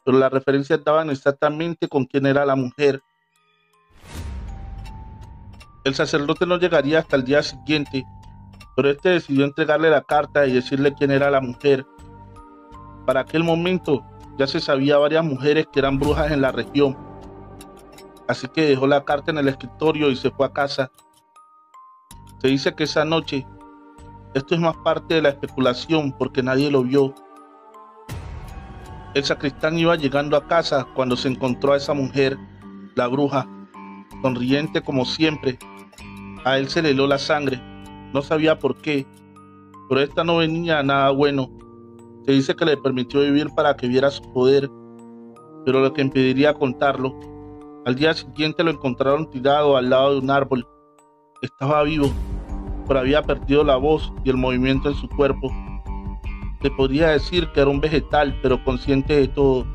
pero las referencias daban exactamente con quién era la mujer. El sacerdote no llegaría hasta el día siguiente, pero este decidió entregarle la carta y decirle quién era la mujer. Para aquel momento ya se sabía varias mujeres que eran brujas en la región, así que dejó la carta en el escritorio y se fue a casa. Se dice que esa noche, esto es más parte de la especulación porque nadie lo vio, el sacristán iba llegando a casa cuando se encontró a esa mujer, la bruja, sonriente como siempre. A él se le heló la sangre, no sabía por qué, pero esta no venía a nada bueno. Se dice que le permitió vivir para que viera su poder, pero lo que impediría contarlo. Al día siguiente lo encontraron tirado al lado de un árbol. Estaba vivo, pero había perdido la voz y el movimiento en su cuerpo. Se podría decir que era un vegetal, pero consciente de todo.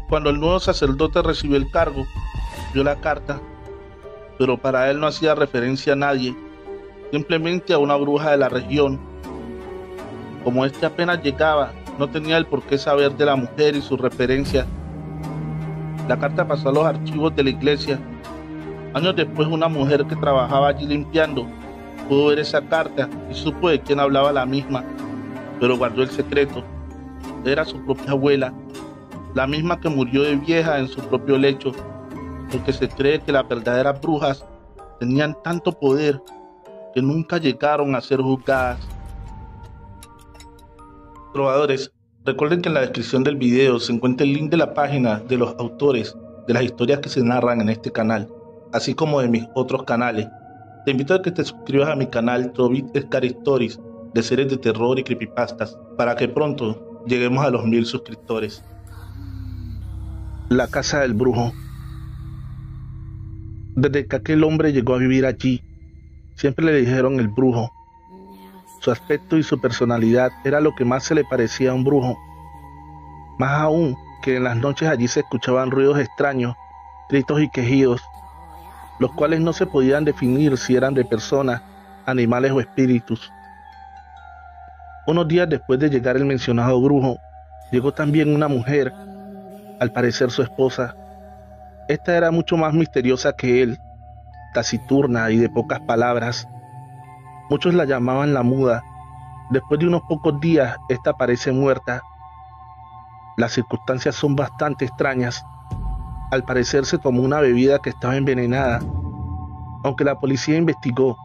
Cuando el nuevo sacerdote recibió el cargo, vio la carta, pero para él no hacía referencia a nadie, simplemente a una bruja de la región. Como este apenas llegaba, no tenía el por qué saber de la mujer y sus referencias. La carta pasó a los archivos de la iglesia. Años después, una mujer que trabajaba allí limpiando pudo ver esa carta y supo de quién hablaba la misma, pero guardó el secreto. Era su propia abuela, la misma que murió de vieja en su propio lecho, porque se cree que las verdaderas brujas tenían tanto poder que nunca llegaron a ser juzgadas. Trovadores, recuerden que en la descripción del video se encuentra el link de la página de los autores de las historias que se narran en este canal, así como de mis otros canales. Te invito a que te suscribas a mi canal Trovit Scary Stories de series de terror y creepypastas para que pronto lleguemos a los 1000 suscriptores. La casa del brujo. Desde que aquel hombre llegó a vivir allí, siempre le dijeron el brujo. Su aspecto y su personalidad era lo que más se le parecía a un brujo. Más aún que en las noches allí se escuchaban ruidos extraños, gritos y quejidos, los cuales no se podían definir si eran de personas, animales o espíritus. Unos días después de llegar el mencionado brujo, llegó también una mujer, al parecer su esposa. Esta era mucho más misteriosa que él, taciturna y de pocas palabras. Muchos la llamaban la muda. Después de unos pocos días, esta aparece muerta. Las circunstancias son bastante extrañas. Al parecer se tomó una bebida que estaba envenenada. Aunque la policía investigó,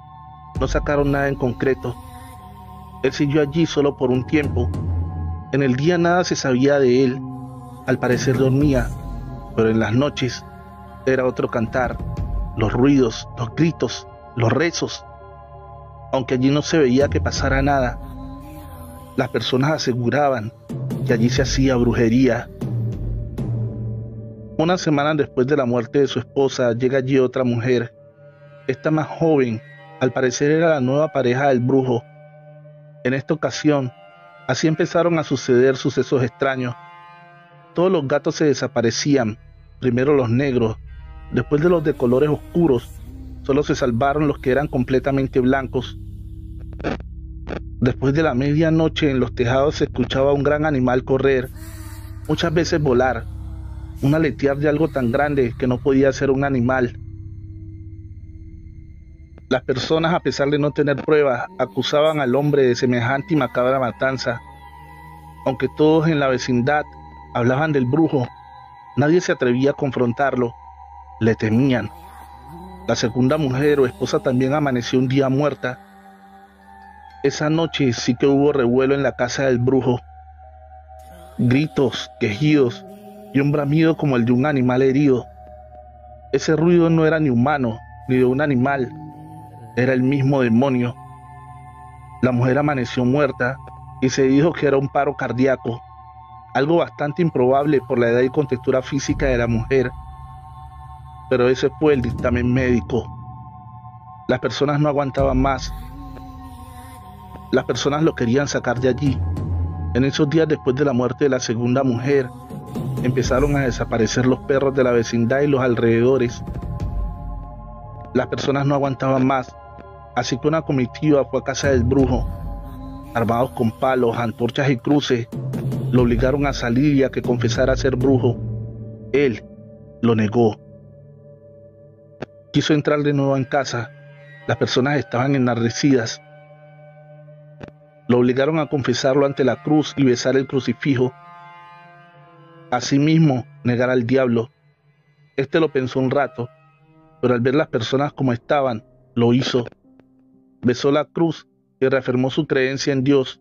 no sacaron nada en concreto. Él siguió allí solo por un tiempo. En el día nada se sabía de él. Al parecer dormía, pero en las noches era otro cantar, los ruidos, los gritos, los rezos. Aunque allí no se veía que pasara nada, las personas aseguraban que allí se hacía brujería. Una semana después de la muerte de su esposa, llega allí otra mujer. Esta más joven, al parecer era la nueva pareja del brujo. En esta ocasión, así empezaron a suceder sucesos extraños. Todos los gatos se desaparecían, primero los negros, después de los de colores oscuros, solo se salvaron los que eran completamente blancos. Después de la medianoche en los tejados se escuchaba un gran animal correr, muchas veces volar, un aletear de algo tan grande que no podía ser un animal. Las personas, a pesar de no tener pruebas, acusaban al hombre de semejante y macabra matanza. Aunque todos en la vecindad hablaban del brujo, nadie se atrevía a confrontarlo, le temían. La segunda mujer o esposa también amaneció un día muerta. Esa noche sí que hubo revuelo en la casa del brujo. Gritos, quejidos y un bramido como el de un animal herido. Ese ruido no era ni humano, ni de un animal, era el mismo demonio. La mujer amaneció muerta y se dijo que era un paro cardíaco, algo bastante improbable por la edad y contextura física de la mujer. Pero ese fue el dictamen médico. Las personas no aguantaban más. Las personas lo querían sacar de allí. En esos días después de la muerte de la segunda mujer, empezaron a desaparecer los perros de la vecindad y los alrededores. Las personas no aguantaban más, así que una comitiva fue a casa del brujo. Armados con palos, antorchas y cruces, lo obligaron a salir y a que confesara ser brujo. Él lo negó. Quiso entrar de nuevo en casa. Las personas estaban enardecidas. Lo obligaron a confesarlo ante la cruz y besar el crucifijo. Asimismo, negar al diablo. Este lo pensó un rato, pero al ver las personas como estaban, lo hizo. Besó la cruz y reafirmó su creencia en Dios.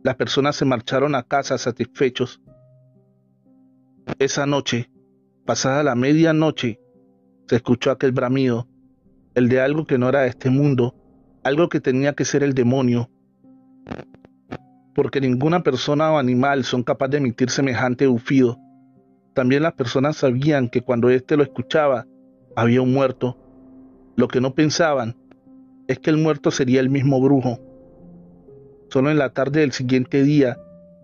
Las personas se marcharon a casa satisfechos. Esa noche, pasada la medianoche, se escuchó aquel bramido, el de algo que no era de este mundo, algo que tenía que ser el demonio. Porque ninguna persona o animal son capaces de emitir semejante bufido. También las personas sabían que cuando éste lo escuchaba, había un muerto. Lo que no pensaban es que el muerto sería el mismo brujo. Solo en la tarde del siguiente día,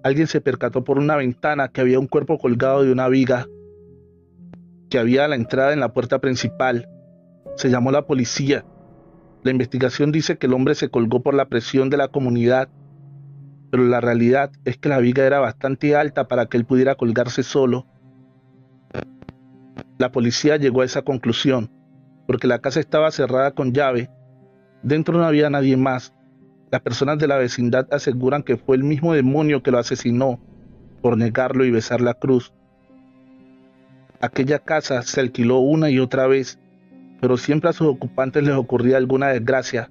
alguien se percató por una ventana que había un cuerpo colgado de una viga que había a la entrada en la puerta principal. Se llamó la policía. La investigación dice que el hombre se colgó por la presión de la comunidad, pero la realidad es que la viga era bastante alta para que él pudiera colgarse solo. La policía llegó a esa conclusión, porque la casa estaba cerrada con llave. Dentro no había nadie más. Las personas de la vecindad aseguran que fue el mismo demonio que lo asesinó por negarlo y besar la cruz. Aquella casa se alquiló una y otra vez, pero siempre a sus ocupantes les ocurría alguna desgracia,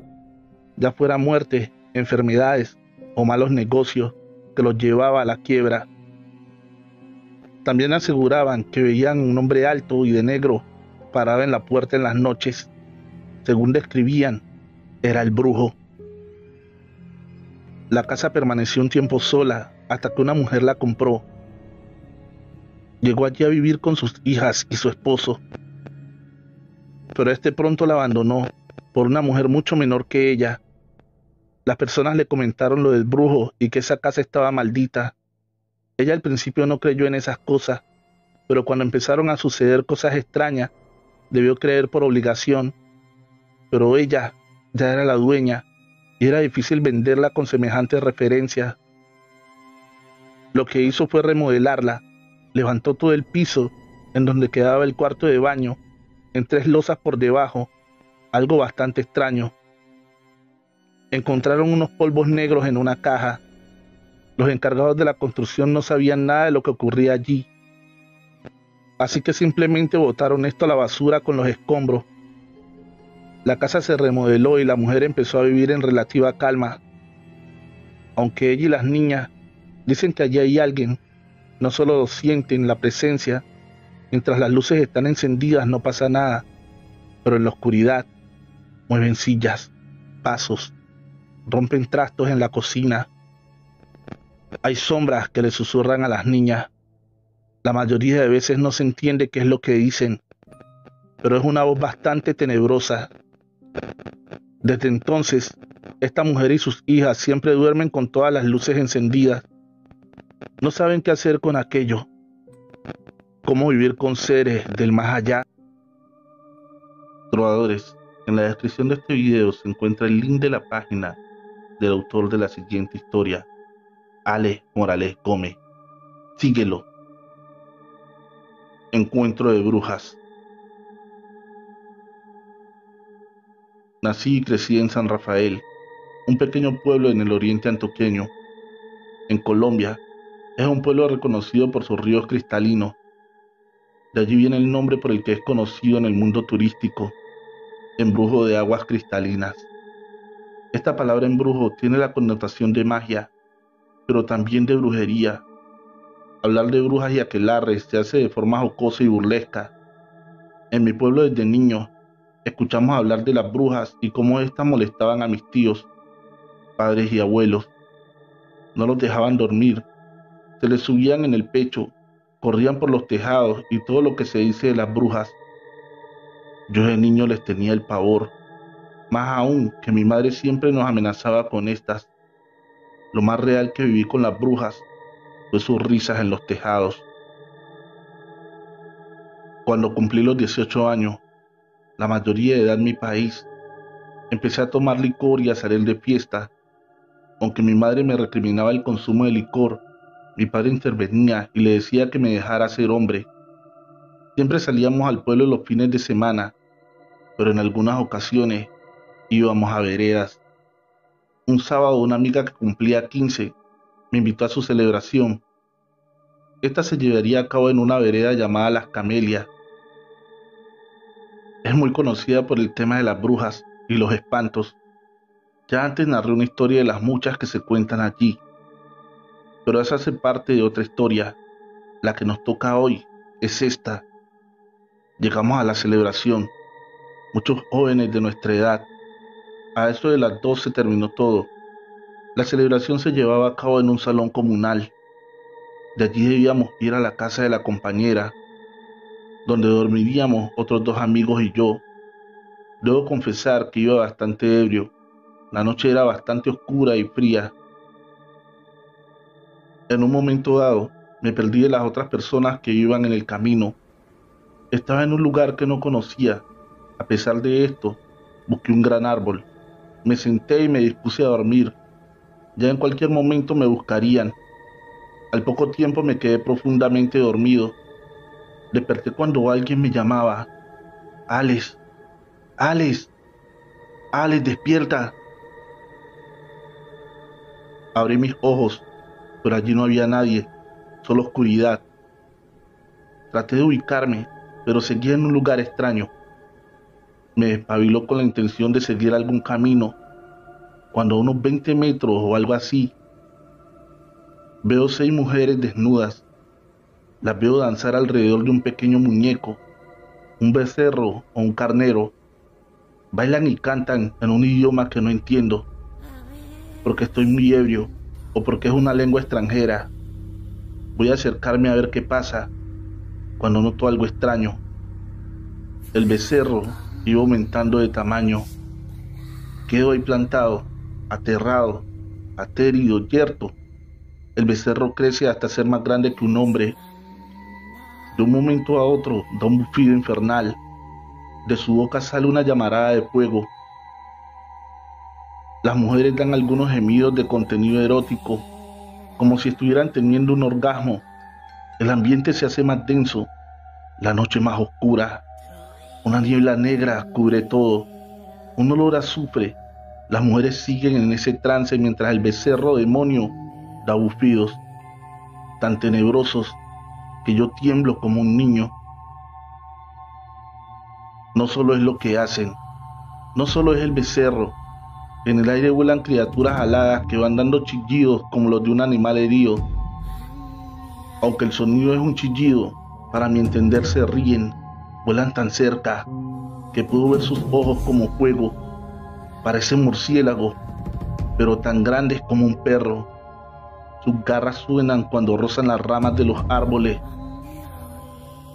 ya fuera muerte, enfermedades o malos negocios que los llevaba a la quiebra. También aseguraban que veían un hombre alto y de negro parado en la puerta en las noches. Según describían, era el brujo. La casa permaneció un tiempo sola hasta que una mujer la compró. Llegó allí a vivir con sus hijas y su esposo, pero este pronto la abandonó por una mujer mucho menor que ella. Las personas le comentaron lo del brujo y que esa casa estaba maldita. Ella al principio no creyó en esas cosas, pero cuando empezaron a suceder cosas extrañas, debió creer por obligación. Pero ella ya era la dueña y era difícil venderla con semejantes referencias. Lo que hizo fue remodelarla. Levantó todo el piso en donde quedaba el cuarto de baño, en 3 losas por debajo, algo bastante extraño. Encontraron unos polvos negros en una caja. Los encargados de la construcción no sabían nada de lo que ocurría allí, así que simplemente botaron esto a la basura con los escombros. La casa se remodeló y la mujer empezó a vivir en relativa calma. Aunque ella y las niñas dicen que allí hay alguien, no solo sienten la presencia, Mientras las luces están encendidas no pasa nada, pero en la oscuridad mueven sillas, pasos, rompen trastos en la cocina. Hay sombras que le susurran a las niñas. La mayoría de veces no se entiende qué es lo que dicen, pero es una voz bastante tenebrosa. Desde entonces, esta mujer y sus hijas siempre duermen con todas las luces encendidas. No saben qué hacer con aquello, cómo vivir con seres del más allá. Trovadores, en la descripción de este video se encuentra el link de la página del autor de la siguiente historia, Alex Morales Gómez. Síguelo. Encuentro de brujas. Nací y crecí en San Rafael, un pequeño pueblo en el oriente antioqueño. En Colombia, es un pueblo reconocido por sus ríos cristalinos. De allí viene el nombre por el que es conocido en el mundo turístico, embrujo de aguas cristalinas. Esta palabra embrujo tiene la connotación de magia, pero también de brujería. Hablar de brujas y aquelarres se hace de forma jocosa y burlesca. En mi pueblo desde niño, escuchamos hablar de las brujas y cómo éstas molestaban a mis tíos, padres y abuelos. No los dejaban dormir, se les subían en el pecho, corrían por los tejados y todo lo que se dice de las brujas. Yo de niño les tenía el pavor, más aún que mi madre siempre nos amenazaba con estas. Lo más real que viví con las brujas fue sus risas en los tejados. Cuando cumplí los 18 años, la mayoría de edad en mi país, empecé a tomar licor y a salir de fiesta. Aunque mi madre me recriminaba el consumo de licor, mi padre intervenía y le decía que me dejara ser hombre. Siempre salíamos al pueblo los fines de semana, pero en algunas ocasiones íbamos a veredas. Un sábado una amiga que cumplía 15 me invitó a su celebración. Esta se llevaría a cabo en una vereda llamada Las Camelias. Es muy conocida por el tema de las brujas y los espantos. Ya antes narré una historia de las muchas que se cuentan allí, pero esa hace parte de otra historia. La que nos toca hoy es esta. Llegamos a la celebración, muchos jóvenes de nuestra edad. A eso de las 12 terminó todo. La celebración se llevaba a cabo en un salón comunal. De allí debíamos ir a la casa de la compañera, donde dormiríamos otros 2 amigos y yo. Debo confesar que iba bastante ebrio. La noche era bastante oscura y fría. En un momento dado, me perdí de las otras personas que iban en el camino. Estaba en un lugar que no conocía. A pesar de esto, busqué un gran árbol. Me senté y me dispuse a dormir. Ya en cualquier momento me buscarían. Al poco tiempo me quedé profundamente dormido. Desperté cuando alguien me llamaba. Alex, Alex, Alex, despierta. Abrí mis ojos, pero allí no había nadie, solo oscuridad. Traté de ubicarme, pero seguía en un lugar extraño. Me despabiló con la intención de seguir algún camino, cuando a unos 20 metros o algo así, veo 6 mujeres desnudas. Las veo danzar alrededor de un pequeño muñeco, un becerro o un carnero. Bailan y cantan en un idioma que no entiendo, porque estoy muy ebrio o porque es una lengua extranjera. Voy a acercarme a ver qué pasa, cuando noto algo extraño. El becerro iba aumentando de tamaño. Quedo ahí plantado, aterrado, aterido, yerto. El becerro crece hasta ser más grande que un hombre. De un momento a otro da un bufido infernal. De su boca sale una llamarada de fuego. Las mujeres dan algunos gemidos de contenido erótico, como si estuvieran teniendo un orgasmo. El ambiente se hace más denso, la noche más oscura. Una niebla negra cubre todo, un olor a azufre. Las mujeres siguen en ese trance mientras el becerro demonio da bufidos, tan tenebrosos que yo tiemblo como un niño. No solo es lo que hacen, no solo es el becerro. En el aire vuelan criaturas aladas que van dando chillidos como los de un animal herido. Aunque el sonido es un chillido, Para mi entender se ríen, vuelan tan cerca, que puedo ver sus ojos como fuego. Parecen murciélagos, pero tan grandes como un perro. Sus garras suenan cuando rozan las ramas de los árboles.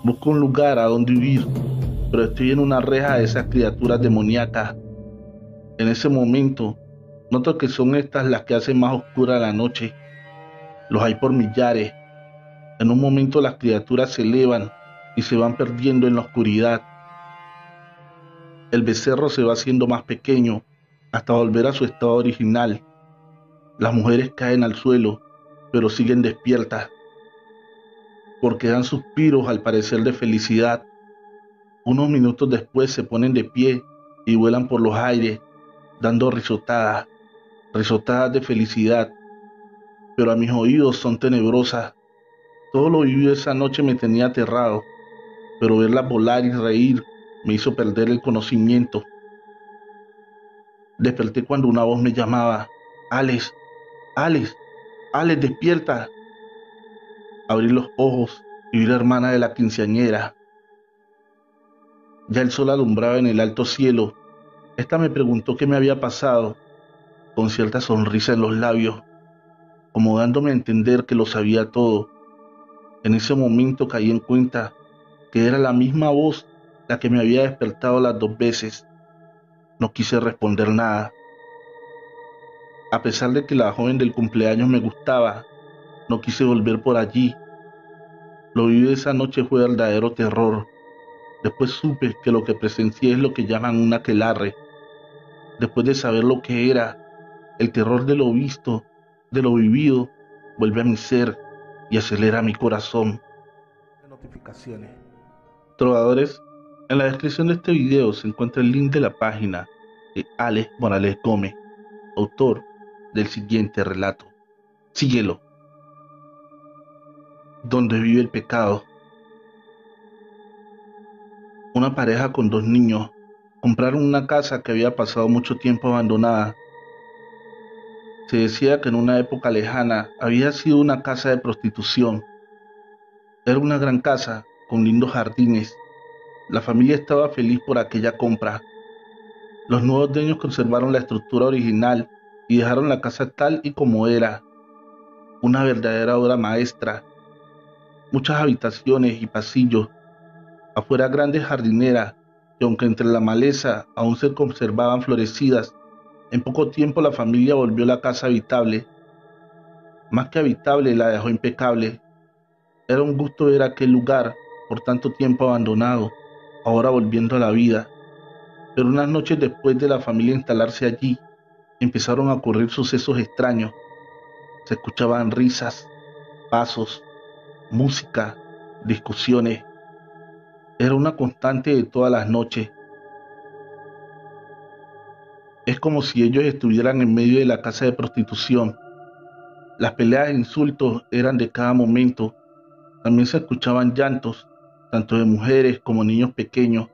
Busco un lugar a donde huir, pero estoy en una reja de esas criaturas demoníacas. En ese momento, noto que son estas las que hacen más oscura la noche. Los hay por millares. En un momento las criaturas se elevan y se van perdiendo en la oscuridad. El becerro se va haciendo más pequeño hasta volver a su estado original. Las mujeres caen al suelo, pero siguen despiertas, porque dan suspiros al parecer de felicidad. Unos minutos después se ponen de pie y vuelan por los aires, dando risotadas, risotadas de felicidad, pero a mis oídos son tenebrosas. Todo lo vivido esa noche me tenía aterrado, pero verlas volar y reír me hizo perder el conocimiento. Desperté cuando una voz me llamaba: Alex, Alex, Alex, despierta. Abrí los ojos y vi a la hermana de la quinceañera. Ya el sol alumbraba en el alto cielo. Esta me preguntó qué me había pasado, con cierta sonrisa en los labios, como dándome a entender que lo sabía todo. En ese momento caí en cuenta que era la misma voz la que me había despertado las 2 veces. No quise responder nada. A pesar de que la joven del cumpleaños me gustaba, no quise volver por allí. Lo vivido esa noche fue verdadero terror. Después supe que lo que presencié es lo que llaman un aquelarre. Después de saber lo que era, el terror de lo visto, de lo vivido, vuelve a mi ser y acelera mi corazón. Notificaciones. Trovadores, en la descripción de este video se encuentra el link de la página de Alex Morales Gómez, autor del siguiente relato. Síguelo. Donde vive el pecado. Una pareja con 2 niños compraron una casa que había pasado mucho tiempo abandonada. Se decía que en una época lejana había sido una casa de prostitución. Era una gran casa con lindos jardines. La familia estaba feliz por aquella compra. Los nuevos dueños conservaron la estructura original y dejaron la casa tal y como era, una verdadera obra maestra. Muchas habitaciones y pasillos, afuera grandes jardineras, y aunque entre la maleza aún se conservaban florecidas, en poco tiempo la familia volvió la casa habitable. Más que habitable, la dejó impecable. Era un gusto ver aquel lugar, por tanto tiempo abandonado, ahora volviendo a la vida. Pero unas noches después de la familia instalarse allí, empezaron a ocurrir sucesos extraños. Se escuchaban risas, pasos, música, discusiones. Era una constante de todas las noches. Es como si ellos estuvieran en medio de la casa de prostitución. Las peleas e insultos eran de cada momento. También se escuchaban llantos, tanto de mujeres como niños pequeños,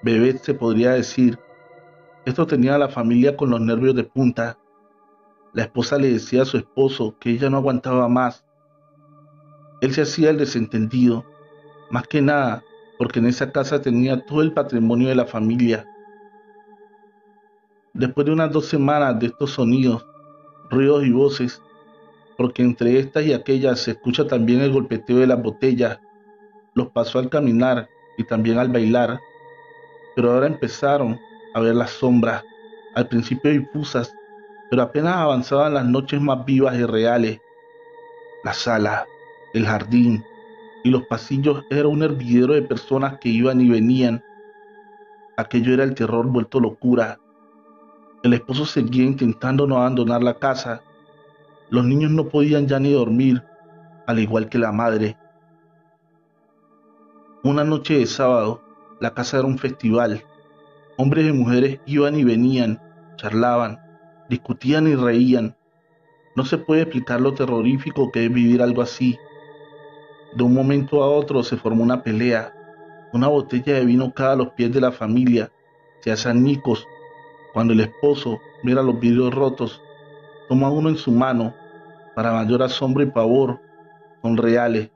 bebés se podría decir. Esto tenía a la familia con los nervios de punta. La esposa le decía a su esposo que ella no aguantaba más. Él se hacía el desentendido, más que nada porque en esa casa tenía todo el patrimonio de la familia. Después de unas 2 semanas de estos sonidos, ruidos y voces, porque entre estas y aquellas se escucha también el golpeteo de las botellas, los pasos al caminar y también al bailar, pero ahora empezaron a ver las sombras, al principio difusas, pero apenas avanzaban las noches más vivas y reales. La sala, el jardín y los pasillos era un hervidero de personas que iban y venían. Aquello era el terror vuelto locura. El esposo seguía intentando no abandonar la casa. Los niños no podían ya ni dormir, al igual que la madre. Una noche de sábado, la casa era un festival. Hombres y mujeres iban y venían, charlaban, discutían y reían. No se puede explicar lo terrorífico que es vivir algo así. De un momento a otro se formó una pelea. Una botella de vino cae a los pies de la familia. Se hacen añicos. Cuando el esposo mira los vidrios rotos, toma uno en su mano. Para mayor asombro y pavor, son reales.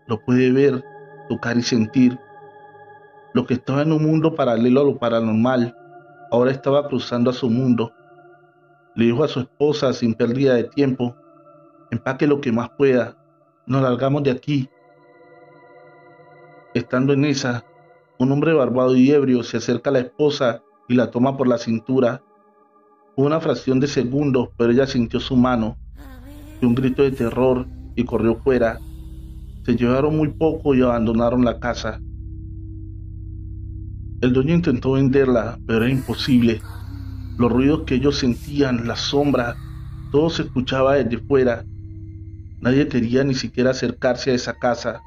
Lo puede ver tocar y sentir. Lo que estaba en un mundo paralelo a lo paranormal, ahora estaba cruzando a su mundo. Le dijo a su esposa sin pérdida de tiempo: empaque lo que más pueda, nos largamos de aquí. Estando en esa, un hombre barbado y ebrio se acerca a la esposa y la toma por la cintura. Fue una fracción de segundos, pero ella sintió su mano, dio un grito de terror y corrió fuera. Se llevaron muy poco y abandonaron la casa. El dueño intentó venderla, pero era imposible. Los ruidos que ellos sentían, las sombras, todo se escuchaba desde fuera. Nadie quería ni siquiera acercarse a esa casa.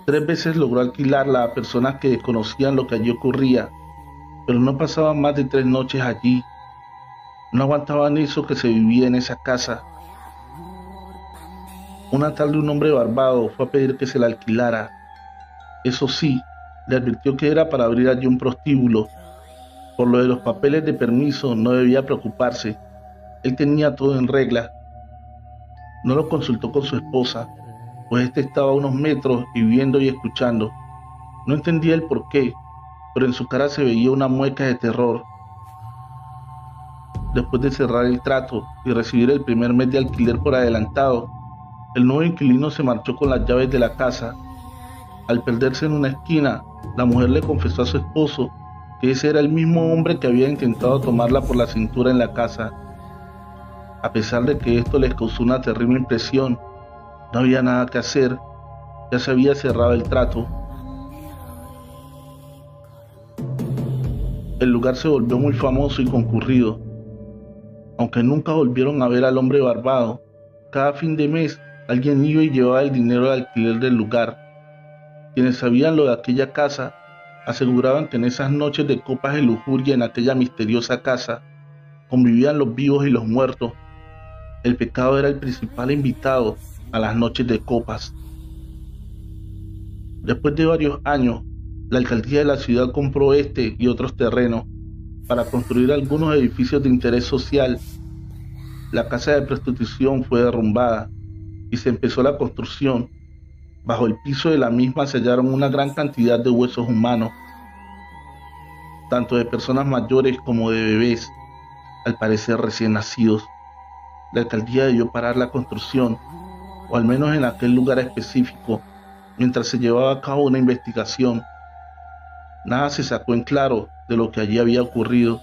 3 veces logró alquilarla a personas que desconocían lo que allí ocurría, pero no pasaban más de 3 noches allí. No aguantaban eso que se vivía en esa casa. Una tarde un hombre barbado fue a pedir que se la alquilara. Eso sí, le advirtió que era para abrir allí un prostíbulo. Por lo de los papeles de permiso no debía preocuparse. Él tenía todo en regla. No lo consultó con su esposa, pues éste estaba a unos metros y viendo y escuchando. No entendía el porqué, pero en su cara se veía una mueca de terror. Después de cerrar el trato y recibir el primer mes de alquiler por adelantado, el nuevo inquilino se marchó con las llaves de la casa. Al perderse en una esquina, la mujer le confesó a su esposo que ese era el mismo hombre que había intentado tomarla por la cintura en la casa. A pesar de que esto les causó una terrible impresión, no había nada que hacer, ya se había cerrado el trato. El lugar se volvió muy famoso y concurrido. Aunque nunca volvieron a ver al hombre barbado, cada fin de mes alguien iba y llevaba el dinero de alquiler del lugar. Quienes sabían lo de aquella casa aseguraban que en esas noches de copas de lujuria en aquella misteriosa casa convivían los vivos y los muertos. El pecado era el principal invitado a las noches de copas. Después de varios años, la alcaldía de la ciudad compró este y otros terrenos para construir algunos edificios de interés social. La casa de prostitución fue derrumbada y se empezó la construcción. Bajo el piso de la misma se hallaron una gran cantidad de huesos humanos, tanto de personas mayores como de bebés, al parecer recién nacidos. La alcaldía debió parar la construcción, o al menos en aquel lugar específico, mientras se llevaba a cabo una investigación. Nada se sacó en claro de lo que allí había ocurrido.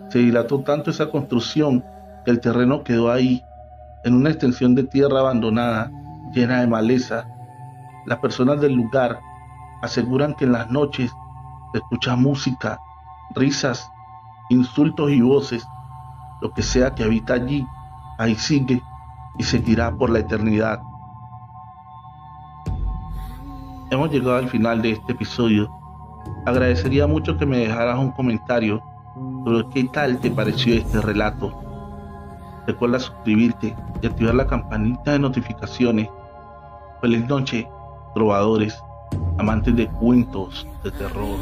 Se dilató tanto esa construcción que el terreno quedó ahí, en una extensión de tierra abandonada, llena de maleza. Las personas del lugar aseguran que en las noches se escucha música, risas, insultos y voces. Lo que sea que habita allí, ahí sigue y seguirá por la eternidad. Hemos llegado al final de este episodio. Agradecería mucho que me dejaras un comentario sobre qué tal te pareció este relato. Recuerda suscribirte y activar la campanita de notificaciones. Feliz noche, trovadores, amantes de cuentos de terror.